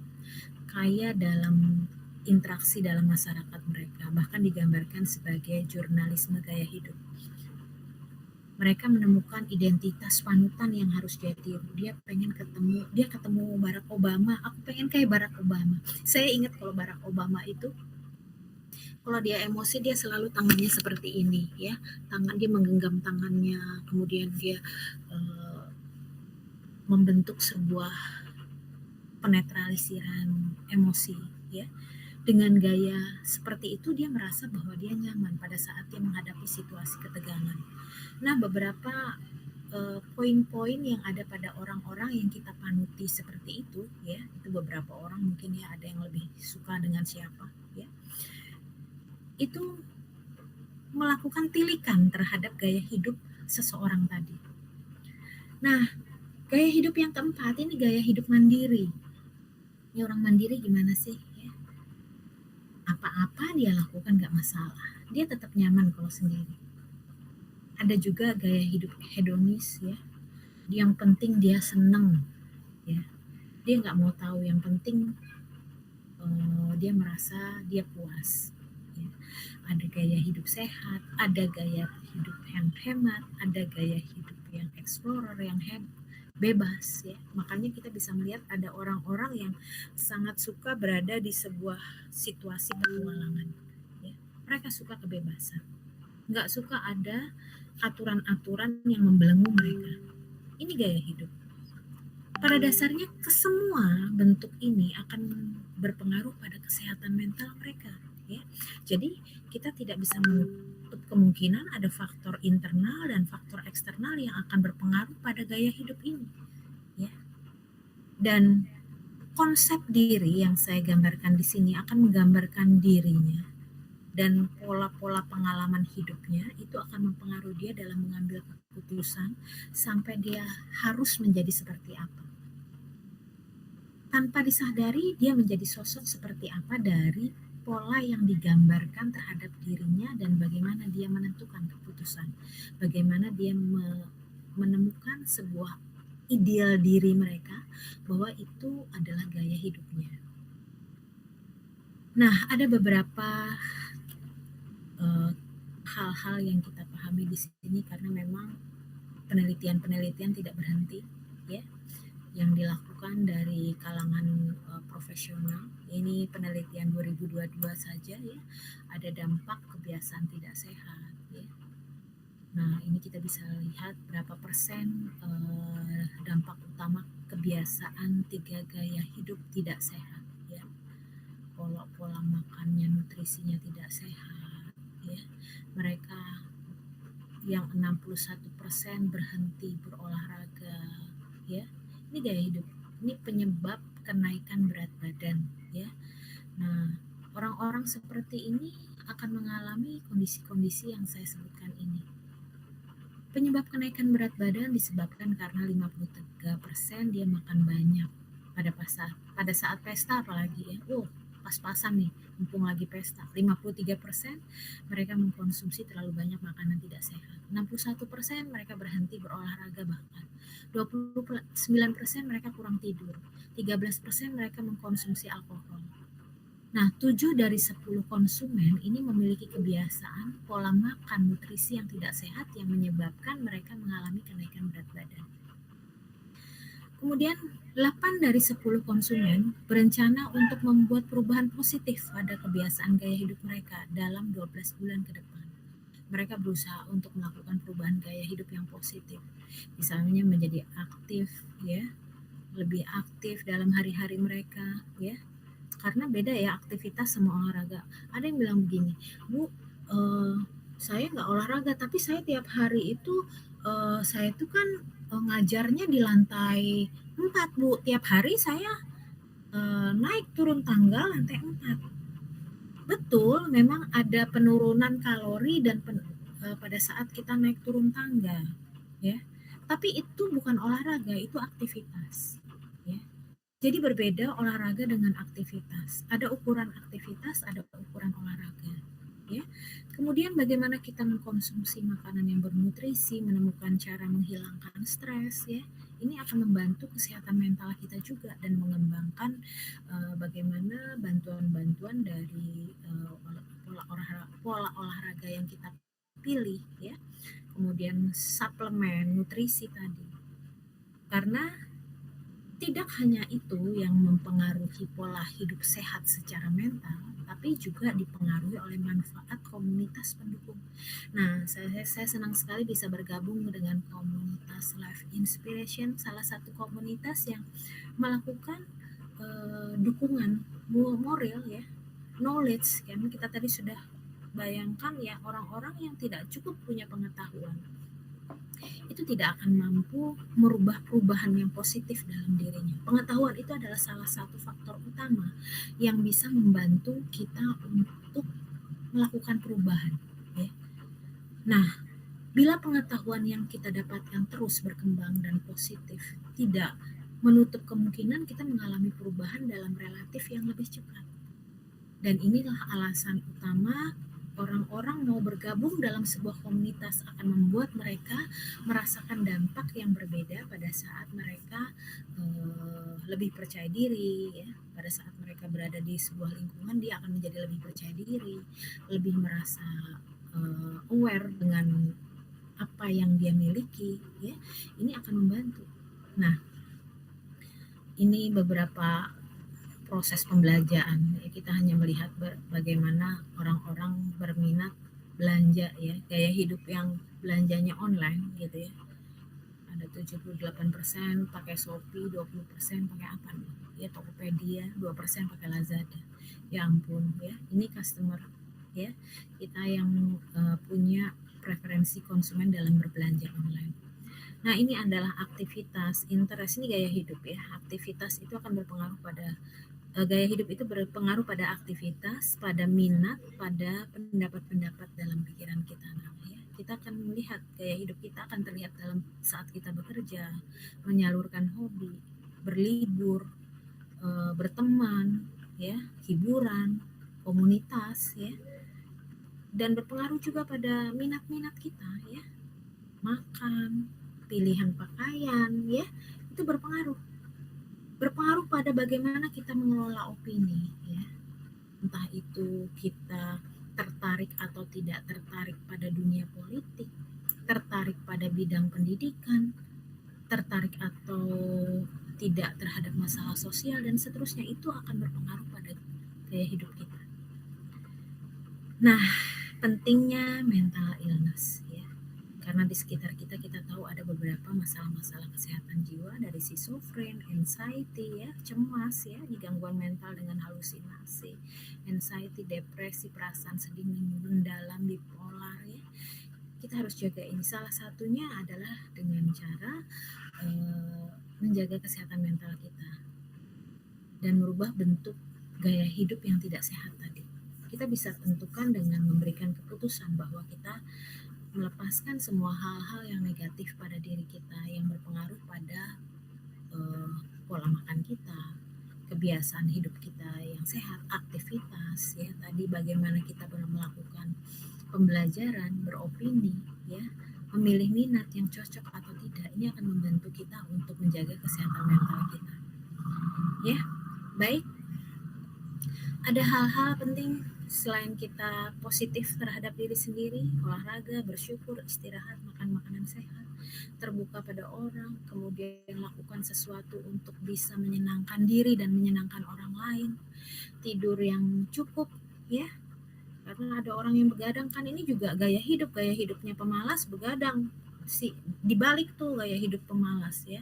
Speaker 1: kaya dalam interaksi dalam masyarakat mereka, bahkan digambarkan sebagai jurnalisme gaya hidup. Mereka menemukan identitas panutan yang harus dia tiru. Dia ketemu Barack Obama, aku pengen kayak Barack Obama. Saya ingat kalau Barack Obama itu, kalau dia emosi dia selalu tangannya seperti ini ya, dia menggenggam tangannya, kemudian dia membentuk sebuah penetralisiran emosi ya. Dengan gaya seperti itu dia merasa bahwa dia nyaman pada saat dia menghadapi situasi ketegangan. Nah, beberapa poin-poin yang ada pada orang-orang yang kita panuti seperti itu ya, itu beberapa orang mungkin ya, ada yang lebih suka dengan siapa ya, itu melakukan tilikan terhadap gaya hidup seseorang tadi. Nah, gaya hidup yang keempat ini gaya hidup mandiri. Ini orang mandiri gimana sih? Ya? Apa-apa dia lakukan gak masalah. Dia tetap nyaman kalau sendiri. Ada juga gaya hidup hedonis ya. Yang penting dia seneng ya. Dia gak mau tahu, yang penting dia merasa dia puas. Ya. Ada gaya hidup sehat, ada gaya hidup yang hemat, ada gaya hidup yang explorer, yang bebas ya. Makanya kita bisa melihat ada orang-orang yang sangat suka berada di sebuah situasi petualangan. Ya. Mereka suka kebebasan, nggak suka ada aturan-aturan yang membelenggu mereka. Ini gaya hidup. Pada dasarnya kesemua bentuk ini akan berpengaruh pada kesehatan mental mereka. Ya. Jadi kita tidak bisa menutup kemungkinan ada faktor internal dan faktor eksternal yang akan berpengaruh pada gaya hidup ini. Ya. Dan konsep diri yang saya gambarkan di sini akan menggambarkan dirinya dan pola-pola pengalaman hidupnya itu akan mempengaruhi dia dalam mengambil keputusan sampai dia harus menjadi seperti apa. Tanpa disadari dia menjadi sosok seperti apa dari pola yang digambarkan terhadap dirinya dan bagaimana dia menentukan keputusan, bagaimana dia menemukan sebuah ideal diri mereka bahwa itu adalah gaya hidupnya. Nah, ada beberapa hal-hal yang kita pahami di sini karena memang penelitian-penelitian tidak berhenti ya yang dilakukan dari kalangan profesional. Ini penelitian 2022 saja ya, ada dampak kebiasaan tidak sehat ya. Nah, ini kita bisa lihat berapa persen dampak utama kebiasaan 3 gaya hidup tidak sehat ya. Pola makannya, nutrisinya tidak sehat ya. Mereka yang 61% berhenti berolahraga ya. Ini gaya hidup, ini penyebab kenaikan berat badan ya. Nah, orang-orang seperti ini akan mengalami kondisi-kondisi yang saya sebutkan ini. Penyebab kenaikan berat badan disebabkan karena 53% dia makan banyak pada saat pesta apalagi ya. Pas-pasan nih, mumpung lagi pesta. 53% mereka mengkonsumsi terlalu banyak makanan tidak sehat. 61% mereka berhenti berolahraga bahkan. 29% mereka kurang tidur. 13% mereka mengkonsumsi alkohol. Nah, 7 dari 10 konsumen ini memiliki kebiasaan pola makan nutrisi yang tidak sehat yang menyebabkan mereka mengalami kenaikan berat badan. Kemudian 8 dari 10 konsumen berencana untuk membuat perubahan positif pada kebiasaan gaya hidup mereka dalam 12 bulan ke depan. Mereka berusaha untuk melakukan perubahan gaya hidup yang positif. Misalnya menjadi aktif ya, lebih aktif dalam hari-hari mereka ya. Karena beda ya aktivitas sama olahraga. Ada yang bilang begini, Bu, saya nggak olahraga tapi saya tiap hari itu saya itu kan ngajarnya di lantai 4 Bu, tiap hari saya naik turun tangga lantai 4. Betul, memang ada penurunan kalori dan pada saat kita naik turun tangga ya, tapi itu bukan olahraga, itu aktivitas ya. Jadi berbeda olahraga dengan aktivitas, ada ukuran aktivitas, ada ukuran olahraga ya. Kemudian bagaimana kita mengkonsumsi makanan yang bernutrisi, menemukan cara menghilangkan stres ya. Ini akan membantu kesehatan mental kita juga dan mengembangkan bagaimana bantuan-bantuan dari pola olahraga yang kita pilih ya. Kemudian suplemen nutrisi tadi. Karena tidak hanya itu yang mempengaruhi pola hidup sehat secara mental, tapi juga dipengaruhi oleh manfaat komunitas pendukung. Nah, saya senang sekali bisa bergabung dengan komunitas Life Inspiration, salah satu komunitas yang melakukan dukungan moral ya, knowledge. Kan kita tadi sudah bayangkan ya, orang-orang yang tidak cukup punya pengetahuan itu tidak akan mampu merubah perubahan yang positif dalam dirinya. Pengetahuan itu adalah salah satu faktor utama yang bisa membantu kita untuk melakukan perubahan. Ya. Nah, bila pengetahuan yang kita dapatkan terus berkembang dan positif, tidak menutup kemungkinan kita mengalami perubahan dalam relatif yang lebih cepat. Dan inilah alasan utama orang-orang orang mau bergabung dalam sebuah komunitas akan membuat mereka merasakan dampak yang berbeda pada saat mereka lebih percaya diri ya. Pada saat mereka berada di sebuah lingkungan, dia akan menjadi lebih percaya diri, lebih merasa aware dengan apa yang dia miliki ya. Ini akan membantu. Nah, ini beberapa proses pembelajaran ya. Kita hanya melihat bagaimana orang-orang berminat belanja ya, gaya hidup yang belanjanya online gitu ya. Ada 78% pakai Shopee, 20% pakai apa nih? Ya Tokopedia, 2% pakai Lazada. Ya ampun ya, ini customer ya, kita yang punya preferensi konsumen dalam berbelanja online. Nah, ini adalah aktivitas, interest, ini gaya hidup ya. Aktivitas itu akan berpengaruh pada gaya hidup itu berpengaruh pada aktivitas, pada minat, pada pendapat-pendapat dalam pikiran kita. Nah, ya, kita akan melihat gaya hidup kita akan terlihat dalam saat kita bekerja, menyalurkan hobi, berlibur, berteman, ya, hiburan, komunitas, ya, dan berpengaruh juga pada minat-minat kita, ya, makan, pilihan pakaian, ya, itu berpengaruh pada bagaimana kita mengelola opini ya. Entah itu kita tertarik atau tidak tertarik pada dunia politik, tertarik pada bidang pendidikan, tertarik atau tidak terhadap masalah sosial dan seterusnya, itu akan berpengaruh pada gaya hidup kita. Nah, pentingnya mental illness ya. Karena di sekitar kita tahu ada beberapa masalah-masalah kesehatan jiwa, dari schizofren, anxiety ya, cemas ya, di gangguan mental dengan halusinasi, anxiety, depresi, perasaan sedih mendalam, bipolar ya. Kita harus jaga ini. Salah satunya adalah dengan cara menjaga kesehatan mental kita dan merubah bentuk gaya hidup yang tidak sehat tadi. Kita bisa tentukan dengan memberikan keputusan bahwa kita melepaskan semua hal-hal yang negatif pada diri kita yang berpengaruh pada pola makan kita, kebiasaan hidup kita yang sehat, aktivitas ya, tadi bagaimana kita melakukan pembelajaran, beropini ya, memilih minat yang cocok atau tidak. Ini akan membantu kita untuk menjaga kesehatan mental kita ya. Baik, ada hal-hal penting selain kita positif terhadap diri sendiri, olahraga, bersyukur, istirahat, makan makanan sehat, terbuka pada orang, kemudian lakukan sesuatu untuk bisa menyenangkan diri dan menyenangkan orang lain, tidur yang cukup ya, karena ada orang yang begadang, kan ini juga gaya hidupnya pemalas, begadang sih, dibalik tuh gaya hidup pemalas ya,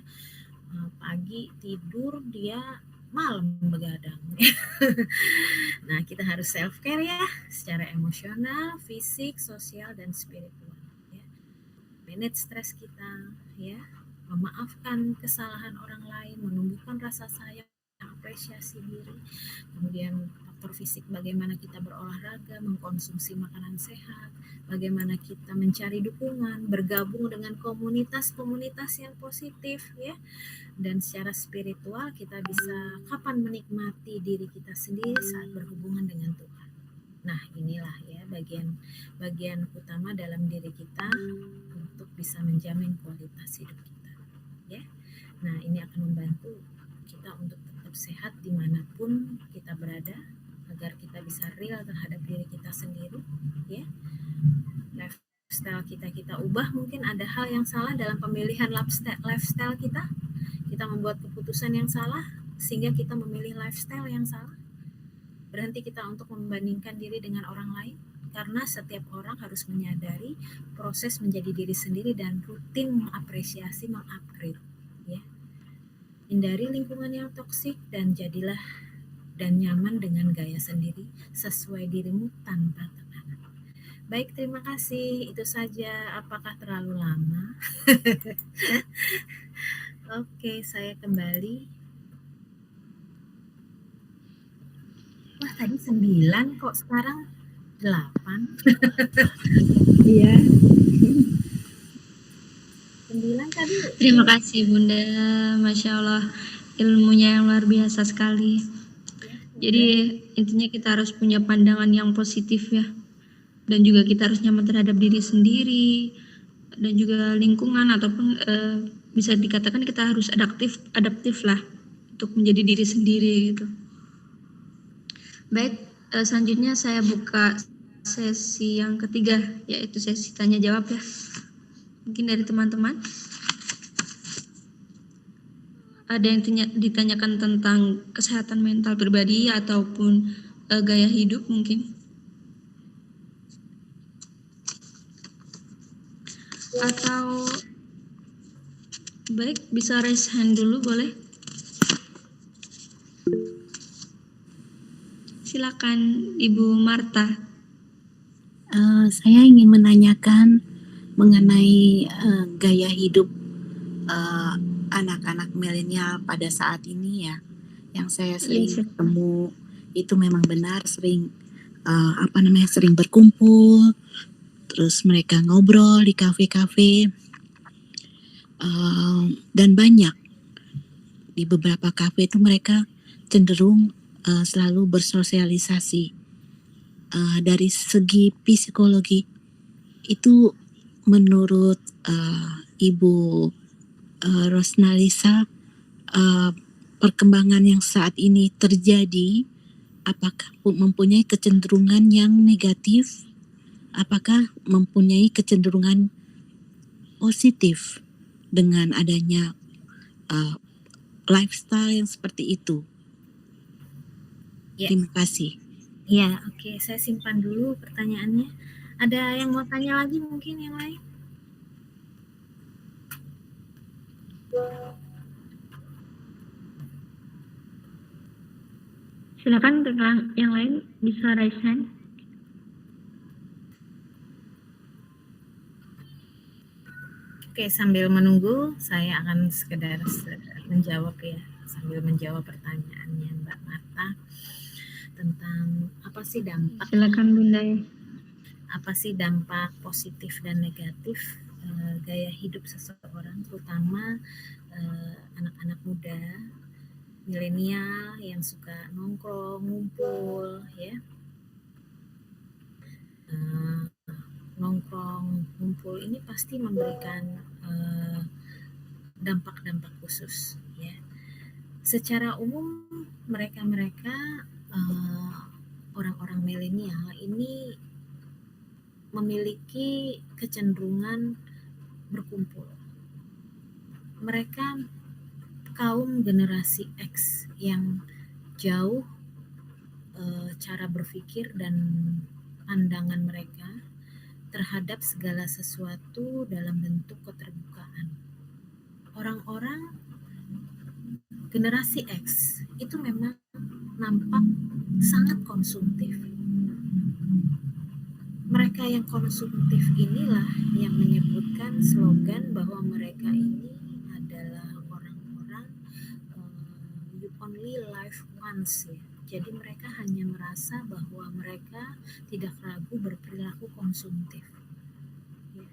Speaker 1: pagi tidur, dia malam begadang. Nah, kita harus self care ya, secara emosional, fisik, sosial, dan spiritual ya. Manage stres kita ya, memaafkan kesalahan orang lain, menumbuhkan rasa sayang, apresiasi diri. Kemudian faktor fisik, bagaimana kita berolahraga, mengkonsumsi makanan sehat, bagaimana kita mencari dukungan, bergabung dengan komunitas-komunitas yang positif ya. Dan secara spiritual kita bisa kapan menikmati diri kita sendiri saat berhubungan dengan Tuhan. Nah, inilah ya bagian utama dalam diri kita untuk bisa menjamin kualitas hidup kita ya. Nah, ini akan membantu kita untuk tetap sehat dimanapun kita berada, agar kita bisa real terhadap diri kita sendiri ya. Lifestyle kita ubah. Mungkin ada hal yang salah dalam pemilihan lifestyle kita membuat keputusan yang salah sehingga kita memilih lifestyle yang salah. Berhenti kita untuk membandingkan diri dengan orang lain, karena setiap orang harus menyadari proses menjadi diri sendiri dan rutin mengapresiasi, mengupgrade ya. Hindari lingkungan yang toksik dan jadilah dan nyaman dengan gaya sendiri sesuai dirimu tanpa tekanan. Baik, terima kasih. Itu saja. Apakah terlalu lama? Oke, saya kembali. Wah, tadi 9 kok, sekarang 8.
Speaker 4: Iya.
Speaker 3: 9 tadi. Terima kasih Bunda, Masya Allah, ilmunya yang luar biasa sekali. Jadi intinya kita harus punya pandangan yang positif ya. dan juga kita harus nyaman terhadap diri sendiri dan juga lingkungan, ataupun bisa dikatakan kita harus adaptif lah untuk menjadi diri sendiri gitu. Baik, selanjutnya saya buka sesi yang ketiga, yaitu sesi tanya jawab ya. Mungkin dari teman-teman ada yang ditanyakan tentang kesehatan mental pribadi ataupun gaya hidup mungkin. Atau baik, bisa raise hand dulu boleh. Silakan Ibu Marta.
Speaker 5: Saya ingin menanyakan mengenai gaya hidup anak-anak milenial pada saat ini ya, yang saya sering ketemu itu memang benar sering sering berkumpul, terus mereka ngobrol di kafe-kafe, dan banyak di beberapa kafe itu mereka cenderung selalu bersosialisasi. Dari segi psikologi itu menurut Ibu Rosnalisa, perkembangan yang saat ini terjadi apakah mempunyai kecenderungan yang negatif, apakah mempunyai kecenderungan positif dengan adanya lifestyle yang seperti itu? Terima kasih.
Speaker 1: Ya, oke, saya simpan dulu pertanyaannya. Ada yang mau tanya lagi mungkin yang lain?
Speaker 3: Silakan untuk yang lain bisa raise hand.
Speaker 1: Oke, sambil menunggu saya akan sekedar menjawab ya, sambil menjawab pertanyaannya Mbak Marta tentang apa sih dampak.
Speaker 3: Silakan Bunda.
Speaker 1: Apa sih dampak positif dan negatif gaya hidup seseorang, terutama anak-anak muda, milenial yang suka nongkrong, ngumpul, ya. Nongkrong, ngumpul ini pasti memberikan dampak-dampak khusus, ya. Secara umum mereka orang-orang milenial ini memiliki kecenderungan berkumpul. Mereka kaum generasi X yang jauh cara berpikir dan pandangan mereka terhadap segala sesuatu dalam bentuk keterbukaan. Orang-orang generasi X itu memang nampak sangat konsumtif. Mereka yang konsumtif inilah yang menyebutkan slogan bahwa mereka ini adalah orang-orang you only live once, ya. Jadi mereka hanya merasa bahwa mereka tidak ragu berperilaku konsumtif. Ya.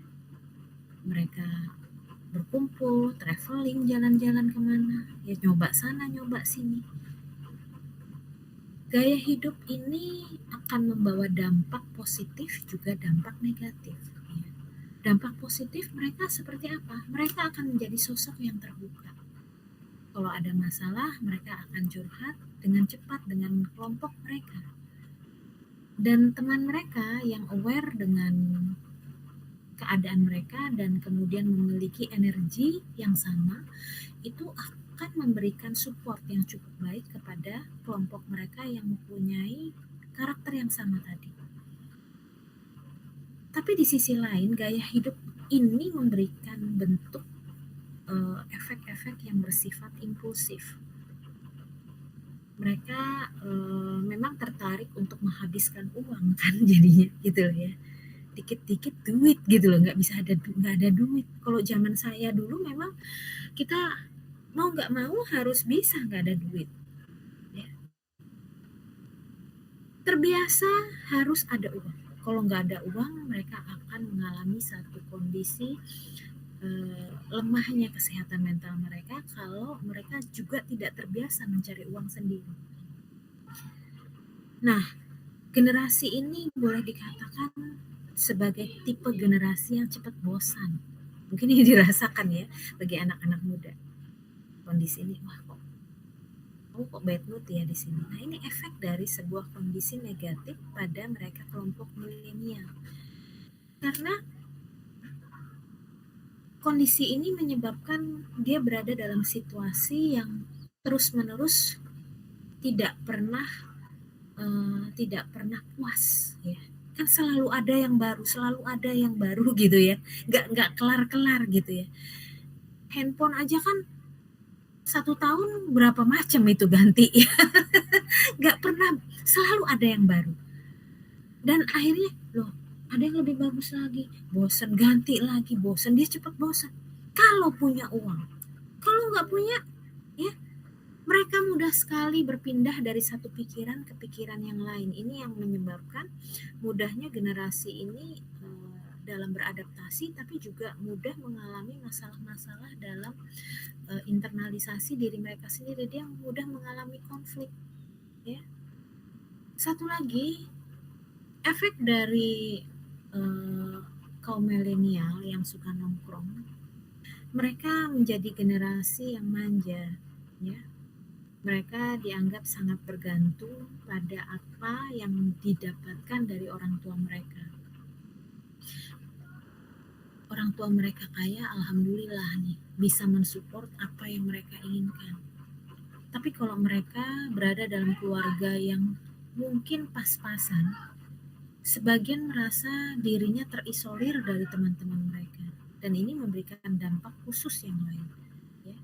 Speaker 1: Mereka berkumpul, traveling, jalan-jalan kemana, ya nyoba sana, nyoba sini. Gaya hidup ini akan membawa dampak positif juga dampak negatif. Ya. Dampak positif mereka seperti apa? Mereka akan menjadi sosok yang terbuka. Kalau ada masalah, mereka akan curhat dengan cepat dengan kelompok mereka. Dan teman mereka yang aware dengan keadaan mereka dan kemudian memiliki energi yang sama, itu akan memberikan support yang cukup baik kepada kelompok mereka yang mempunyai karakter yang sama tadi. Tapi di sisi lain, gaya hidup ini memberikan bentuk efek-efek yang bersifat impulsif. Mereka memang tertarik untuk menghabiskan uang kan jadinya gitu ya. Dikit-dikit duit gitu loh, nggak ada duit. Kalau zaman saya dulu memang kita mau nggak mau harus bisa nggak ada duit, ya. Terbiasa harus ada uang. Kalau nggak ada uang, mereka akan mengalami satu kondisi lemahnya kesehatan mental mereka kalau mereka juga tidak terbiasa mencari uang sendiri. Nah, generasi ini boleh dikatakan sebagai tipe generasi yang cepat bosan. Mungkin ini dirasakan ya bagi anak-anak muda. Kondisi ini, wah kok bad mood ya di sini. Nah, ini efek dari sebuah kondisi negatif pada mereka kelompok milenial. Karena kondisi ini menyebabkan dia berada dalam situasi yang terus-menerus tidak pernah puas ya. Kan selalu ada yang baru gitu ya. Nggak kelar-kelar gitu ya. Handphone aja kan 1 tahun berapa macam itu ganti ya. Nggak pernah, selalu ada yang baru. Dan akhirnya loh, ada yang lebih bagus lagi, bosan, ganti lagi, bosan, dia cepat bosan. Kalau punya uang, kalau nggak punya, ya mereka mudah sekali berpindah dari satu pikiran ke pikiran yang lain. Ini yang menyebabkan mudahnya generasi ini dalam beradaptasi, tapi juga mudah mengalami masalah-masalah dalam internalisasi diri mereka sendiri. Dia mudah mengalami konflik. Ya. Satu lagi, efek dari kaum milenial yang suka nongkrong, mereka menjadi generasi yang manja, ya. Mereka dianggap sangat bergantung pada apa yang didapatkan dari orang tua mereka. Orang tua mereka kaya, alhamdulillah nih, bisa mensupport apa yang mereka inginkan. Tapi kalau mereka berada dalam keluarga yang mungkin pas-pasan, sebagian merasa dirinya terisolir dari teman-teman mereka. Dan ini memberikan dampak khusus yang lain. Ya.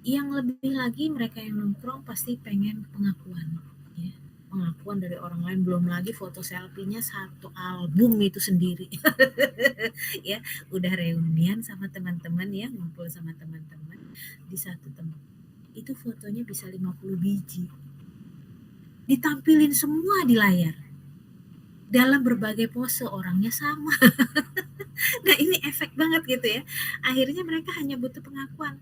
Speaker 1: Yang lebih lagi, mereka yang nongkrong pasti pengen pengakuan. Ya. Pengakuan dari orang lain, belum lagi foto selfie-nya 1 album itu sendiri. Ya, udah reunian sama teman-teman ya, ngumpul sama teman-teman di satu tempat. Itu fotonya bisa 50 biji. Ditampilin semua di layar. Dalam berbagai pose, orangnya sama. Nah, ini efek banget gitu ya. Akhirnya mereka hanya butuh pengakuan.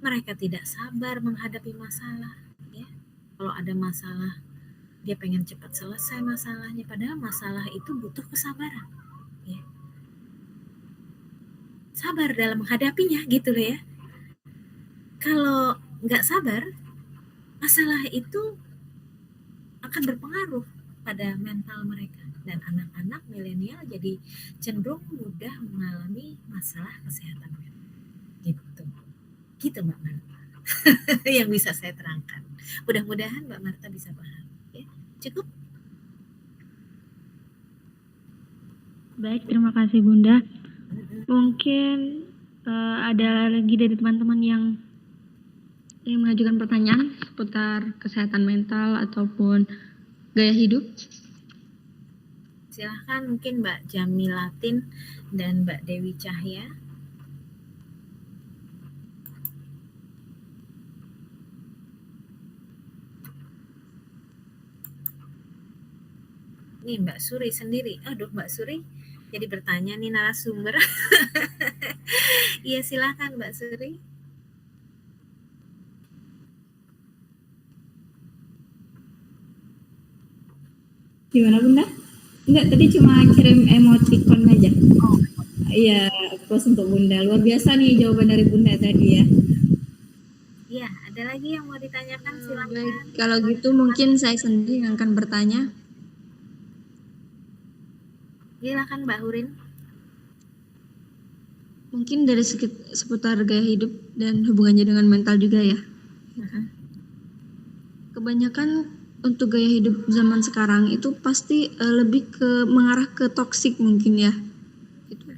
Speaker 1: Mereka tidak sabar menghadapi masalah. Ya. Kalau ada masalah, dia pengen cepat selesai masalahnya. Padahal masalah itu butuh kesabaran. Ya. Sabar dalam menghadapinya gitu loh ya. Kalau nggak sabar, masalah itu akan berpengaruh pada mental mereka. Dan anak-anak milenial jadi cenderung mudah mengalami masalah kesehatan mental. Gitu Mbak Marta. Yang bisa saya terangkan. Mudah-mudahan Mbak Marta bisa paham. Ya, cukup?
Speaker 3: Baik, terima kasih Bunda. Mungkin ada lagi dari teman-teman yang mengajukan pertanyaan seputar kesehatan mental ataupun gaya hidup.
Speaker 1: Silahkan mungkin Mbak Jamilatin dan Mbak Dewi Cahya. Nih Mbak Suri sendiri. Aduh Mbak Suri jadi bertanya nih narasumber. Iya silahkan Mbak Suri.
Speaker 4: Gimana Bunda? Enggak, tadi cuma kirim emoticon aja. Oh. Iya, plus untuk Bunda. Luar biasa nih jawaban dari Bunda tadi ya.
Speaker 1: Iya, ada lagi yang mau ditanyakan silakan.
Speaker 3: Baik, kalau gitu mungkin saya sendiri yang akan bertanya.
Speaker 1: Silakan Mbak Hurin.
Speaker 3: Mungkin dari seputar gaya hidup dan hubungannya dengan mental juga ya. Kebanyakan untuk gaya hidup zaman sekarang itu pasti lebih ke mengarah ke toksik mungkin ya. Itu.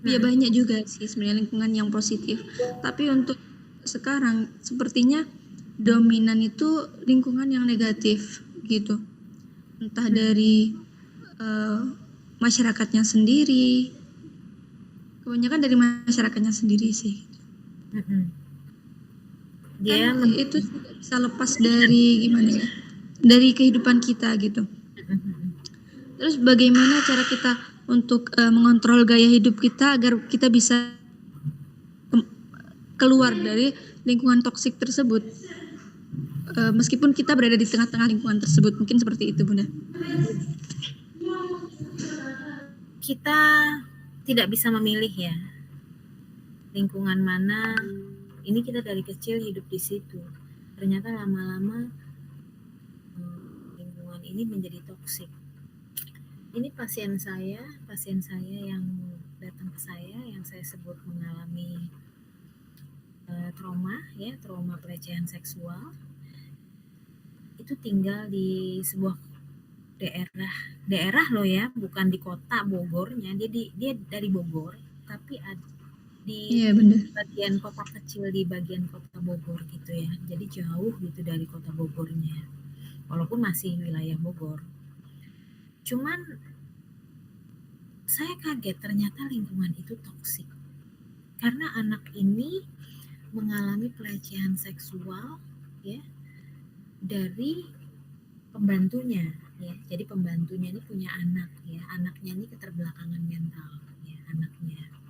Speaker 3: Ya banyak juga sih sebenarnya lingkungan yang positif. Tapi untuk sekarang sepertinya dominan itu lingkungan yang negatif gitu. Entah dari masyarakatnya sendiri. Kebanyakan dari masyarakatnya sendiri sih. Dia kan itu tidak bisa lepas dari gimana ya? Dari kehidupan kita gitu. Terus bagaimana cara kita untuk mengontrol gaya hidup kita agar kita bisa keluar dari lingkungan toksik tersebut? meskipun kita berada di tengah-tengah lingkungan tersebut. Mungkin seperti itu, Bunda.
Speaker 1: Kita tidak bisa memilih ya lingkungan mana. Ini kita dari kecil hidup di situ. Ternyata lama-lama lingkungan ini menjadi toksik. Ini pasien saya yang datang ke saya, yang saya sebut mengalami trauma pelecehan seksual. Itu tinggal di sebuah daerah loh ya, bukan di kota Bogornya. Dia dari Bogor, tapi di bagian kota kecil di bagian kota Bogor gitu ya. Jadi jauh gitu dari kota Bogornya, walaupun masih wilayah Bogor. Cuman saya kaget ternyata lingkungan itu toksik, karena anak ini mengalami pelecehan seksual ya dari pembantunya ya. Jadi pembantunya ini punya anak ya, anaknya ini keterbelakangan mental ya.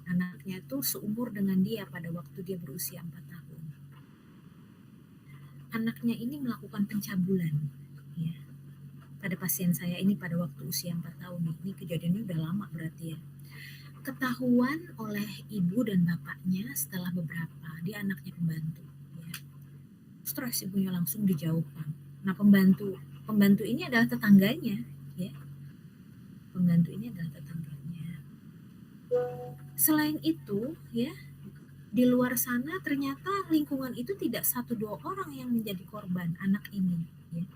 Speaker 1: Anaknya tuh seumur dengan dia pada waktu dia berusia 4 tahun. Anaknya ini melakukan pencabulan ya pada pasien saya ini pada waktu usia 4 tahun. Ini kejadiannya udah lama berarti ya. Ketahuan oleh ibu dan bapaknya setelah beberapa, dia anaknya pembantu ya. Stres ibunya langsung dijauhkan. Nah pembantu ini adalah tetangganya ya. Pembantu ini adalah tetangganya. Selain itu ya, di luar sana ternyata lingkungan itu tidak 1-2 orang yang menjadi korban anak ini ya.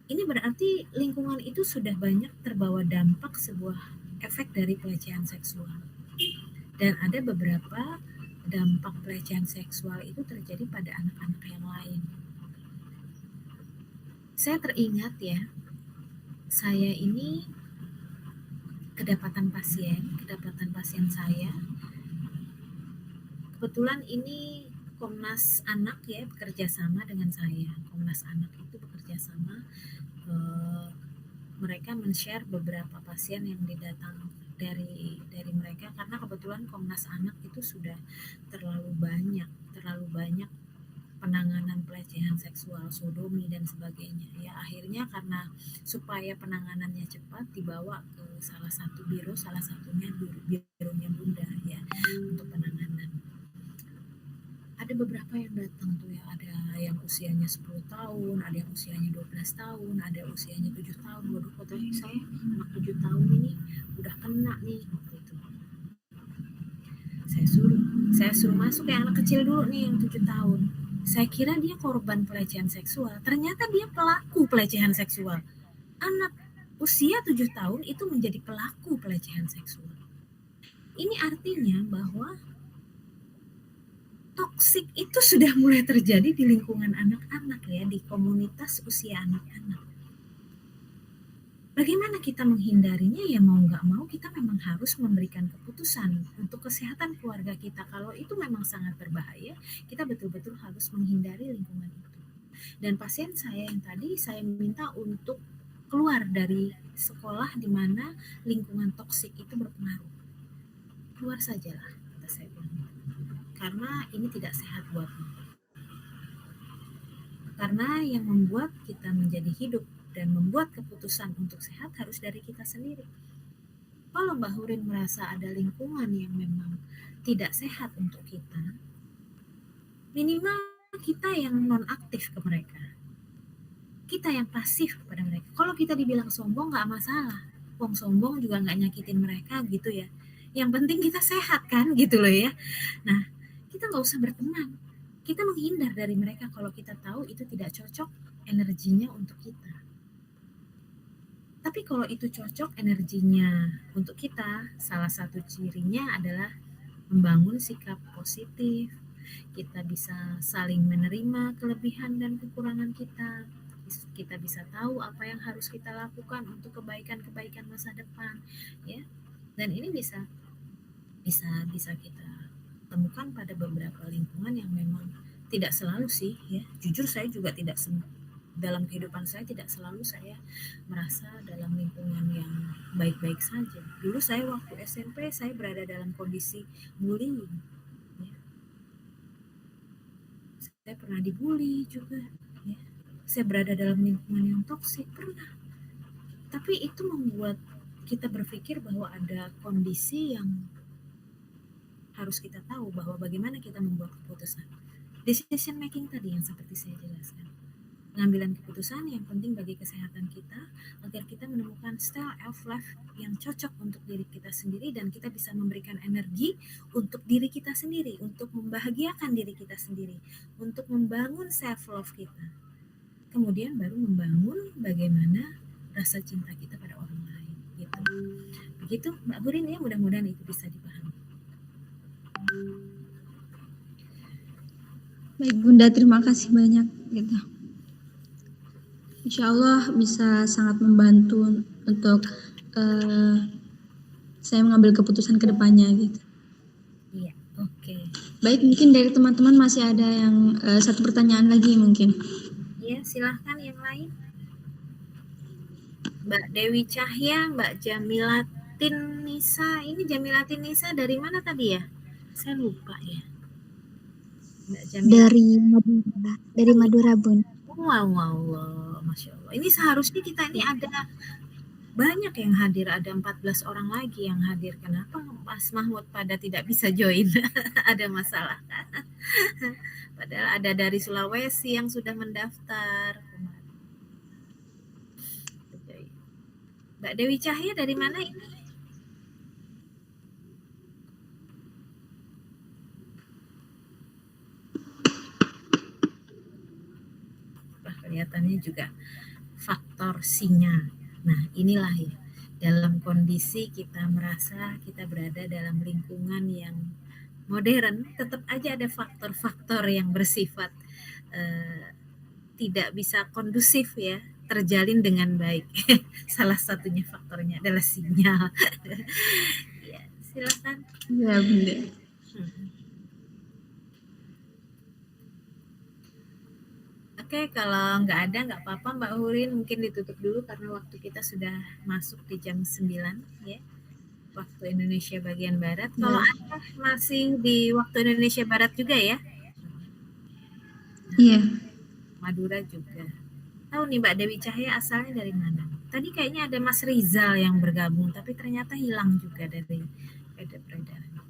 Speaker 1: Ini berarti lingkungan itu sudah banyak terbawa dampak sebuah efek dari pelecehan seksual. Dan ada beberapa dampak pelecehan seksual itu terjadi pada anak-anak yang lain. Saya teringat ya, saya ini kedapatan pasien saya. Kebetulan ini Komnas Anak ya bekerja sama dengan saya. Komnas Anak itu bekerja sama, mereka men-share beberapa pasien yang didatang dari mereka, karena kebetulan Komnas Anak itu sudah terlalu banyak penanganan pelecehan seksual, sodomi dan sebagainya ya. Akhirnya karena supaya penanganannya cepat dibawa ke salah satu biro, salah satunya bironya Bunda ya untuk penanganan. Ada beberapa yang datang tuh ya, ada yang usianya 10 tahun, ada yang usianya 12 tahun, ada yang usianya 7 tahun. Waduh, katanya saya anak 7 tahun ini udah kena nih gitu. Saya suruh masuk yang anak kecil dulu nih yang 7 tahun. Saya kira dia korban pelecehan seksual, ternyata dia pelaku pelecehan seksual. Anak usia 7 tahun itu menjadi pelaku pelecehan seksual. Ini artinya bahwa toksik itu sudah mulai terjadi di lingkungan anak-anak ya, di komunitas usia anak-anak. Bagaimana kita menghindarinya? Ya mau nggak mau kita memang harus memberikan keputusan untuk kesehatan keluarga kita. Kalau itu memang sangat berbahaya, kita betul-betul harus menghindari lingkungan itu. Dan pasien saya yang tadi saya minta untuk keluar dari sekolah di mana lingkungan toksik itu berpengaruh. Keluar sajalah, kata saya bilang. Karena ini tidak sehat buatmu. Karena yang membuat kita menjadi hidup dan membuat keputusan untuk sehat harus dari kita sendiri. Kalau Mbak Hurin merasa ada lingkungan yang memang tidak sehat untuk kita, minimal kita yang non-aktif ke mereka. Kita yang pasif kepada mereka. Kalau kita dibilang sombong nggak masalah. Wong sombong juga nggak nyakitin mereka gitu ya. Yang penting kita sehat kan gitu loh ya. Nah, kita nggak usah berteman. Kita menghindar dari mereka kalau kita tahu itu tidak cocok energinya untuk kita. Tapi kalau itu cocok energinya untuk kita, salah satu cirinya adalah membangun sikap positif. Kita bisa saling menerima kelebihan dan kekurangan kita. Kita bisa tahu apa yang harus kita lakukan untuk kebaikan-kebaikan masa depan, ya. Dan ini bisa kita temukan pada beberapa lingkungan yang memang tidak selalu sih, ya. Jujur saya juga tidak dalam kehidupan saya tidak selalu saya merasa dalam lingkungan yang baik-baik saja. Dulu saya waktu SMP saya berada dalam kondisi bullying. Ya. Saya pernah dibully juga. Ya. saya berada dalam lingkungan yang toksik, pernah. Tapi itu membuat kita berpikir bahwa ada kondisi yang harus kita tahu bahwa bagaimana kita membuat keputusan. Decision making tadi yang seperti saya jelaskan. Pengambilan keputusan yang penting bagi kesehatan kita agar kita menemukan style of life yang cocok untuk diri kita sendiri dan kita bisa memberikan energi untuk diri kita sendiri, untuk membahagiakan diri kita sendiri, untuk membangun self love kita. Kemudian baru membangun bagaimana rasa cinta kita pada orang lain gitu. Begitu Mbak Hurin ya, mudah-mudahan itu bisa dipahami.
Speaker 3: Baik Bunda, terima kasih banyak gitu. Insya Allah bisa sangat membantu untuk saya mengambil keputusan ke depannya gitu.
Speaker 1: Iya, oke.
Speaker 3: Baik, mungkin dari teman-teman masih ada yang satu pertanyaan lagi mungkin.
Speaker 1: Iya, silahkan yang lain. Mbak Dewi Cahya, Mbak Jamilatin Nisa. Ini Jamilatin Nisa dari mana tadi ya? Saya lupa ya. Mbak Jamilatin.
Speaker 6: Dari Madura Bun.
Speaker 1: Wow, Masya Allah. Ini seharusnya kita ini ada banyak yang hadir, ada 14 orang lagi yang hadir. Kenapa Mas Mahmud pada tidak bisa join? Ada masalah. Padahal ada dari Sulawesi yang sudah mendaftar. Mbak Dewi Cahya dari mana ini? Kelihatannya juga faktor sinyal. Nah, inilah ya, dalam kondisi kita merasa kita berada dalam lingkungan yang modern, tetap aja ada faktor-faktor yang bersifat tidak bisa kondusif ya, terjalin dengan baik. Salah satunya faktornya adalah sinyal. Ya, silakan.
Speaker 3: Ya, Bunda.
Speaker 1: Oke, kalau nggak ada nggak apa-apa Mbak Hurin, mungkin ditutup dulu karena waktu kita sudah masuk di jam 9 ya, waktu Indonesia bagian Barat. Kalau Anda masih di waktu Indonesia Barat juga ya?
Speaker 3: Iya.
Speaker 1: Madura juga. Tahu nih Mbak Dewi Cahya asalnya dari mana? Tadi kayaknya ada Mas Rizal yang bergabung, tapi ternyata hilang juga dari peredaran.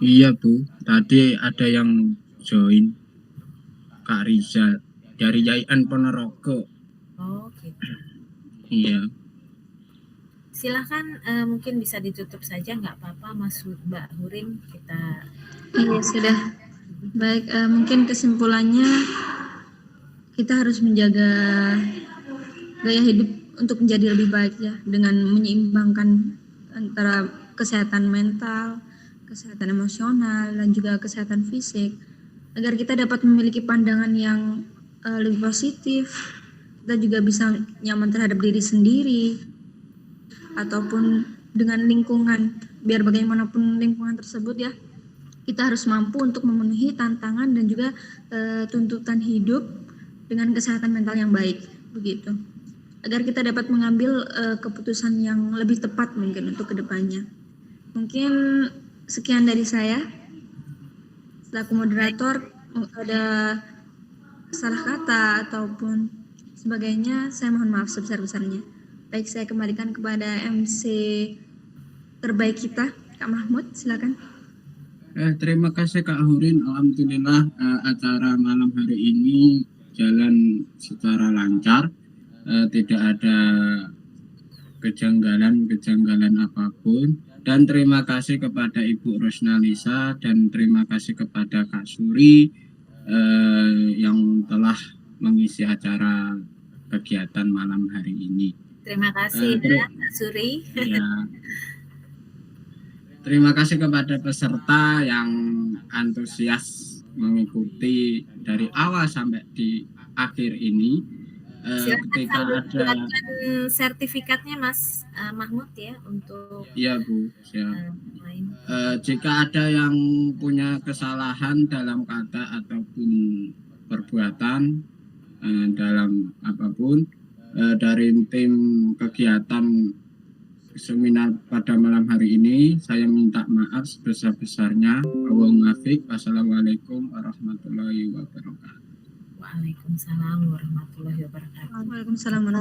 Speaker 2: Iya Bu, tadi ada yang join Kak Rizal dari Yayan Ponorogo.
Speaker 1: Oh gitu.
Speaker 2: Iya.
Speaker 1: Silahkan mungkin bisa ditutup saja nggak apa-apa Mas Mbak Hurin, kita.
Speaker 3: Iya sudah. Baik, mungkin kesimpulannya kita harus menjaga gaya hidup untuk menjadi lebih baik ya, dengan menyeimbangkan antara kesehatan mental, kesehatan emosional, dan juga kesehatan fisik, agar kita dapat memiliki pandangan yang lebih positif, kita juga bisa nyaman terhadap diri sendiri, ataupun dengan lingkungan, biar bagaimanapun lingkungan tersebut ya, kita harus mampu untuk memenuhi tantangan dan juga tuntutan hidup dengan kesehatan mental yang baik, begitu. Agar kita dapat mengambil keputusan yang lebih tepat mungkin untuk kedepannya. Mungkin sekian dari saya. Selaku moderator, ada salah kata ataupun sebagainya, saya mohon maaf sebesar-besarnya. Baik, saya kembalikan kepada MC terbaik kita, Kak Mahmud, silakan.
Speaker 2: Terima kasih Kak Hurin. Alhamdulillah acara malam hari ini jalan secara lancar, tidak ada kejanggalan apapun. Dan terima kasih kepada Ibu Rosnalisa dan terima kasih kepada Kak Suri yang telah mengisi acara kegiatan malam hari ini.
Speaker 1: Terima kasih Kak Suri.
Speaker 2: Ya. Terima kasih kepada peserta yang antusias mengikuti dari awal sampai di akhir ini. Ketika ada
Speaker 1: sertifikatnya Mas Mahmud ya untuk.
Speaker 2: Iya Bu, siap. Jika ada yang punya kesalahan dalam kata ataupun perbuatan dalam apapun, dari tim kegiatan seminar pada malam hari ini. Saya minta maaf sebesar-besarnya. Wassalamualaikum warahmatullahi wabarakatuh.
Speaker 1: Waalaikumsalam warahmatullahi wabarakatuh.
Speaker 3: Waalaikumsalam warahmatullahi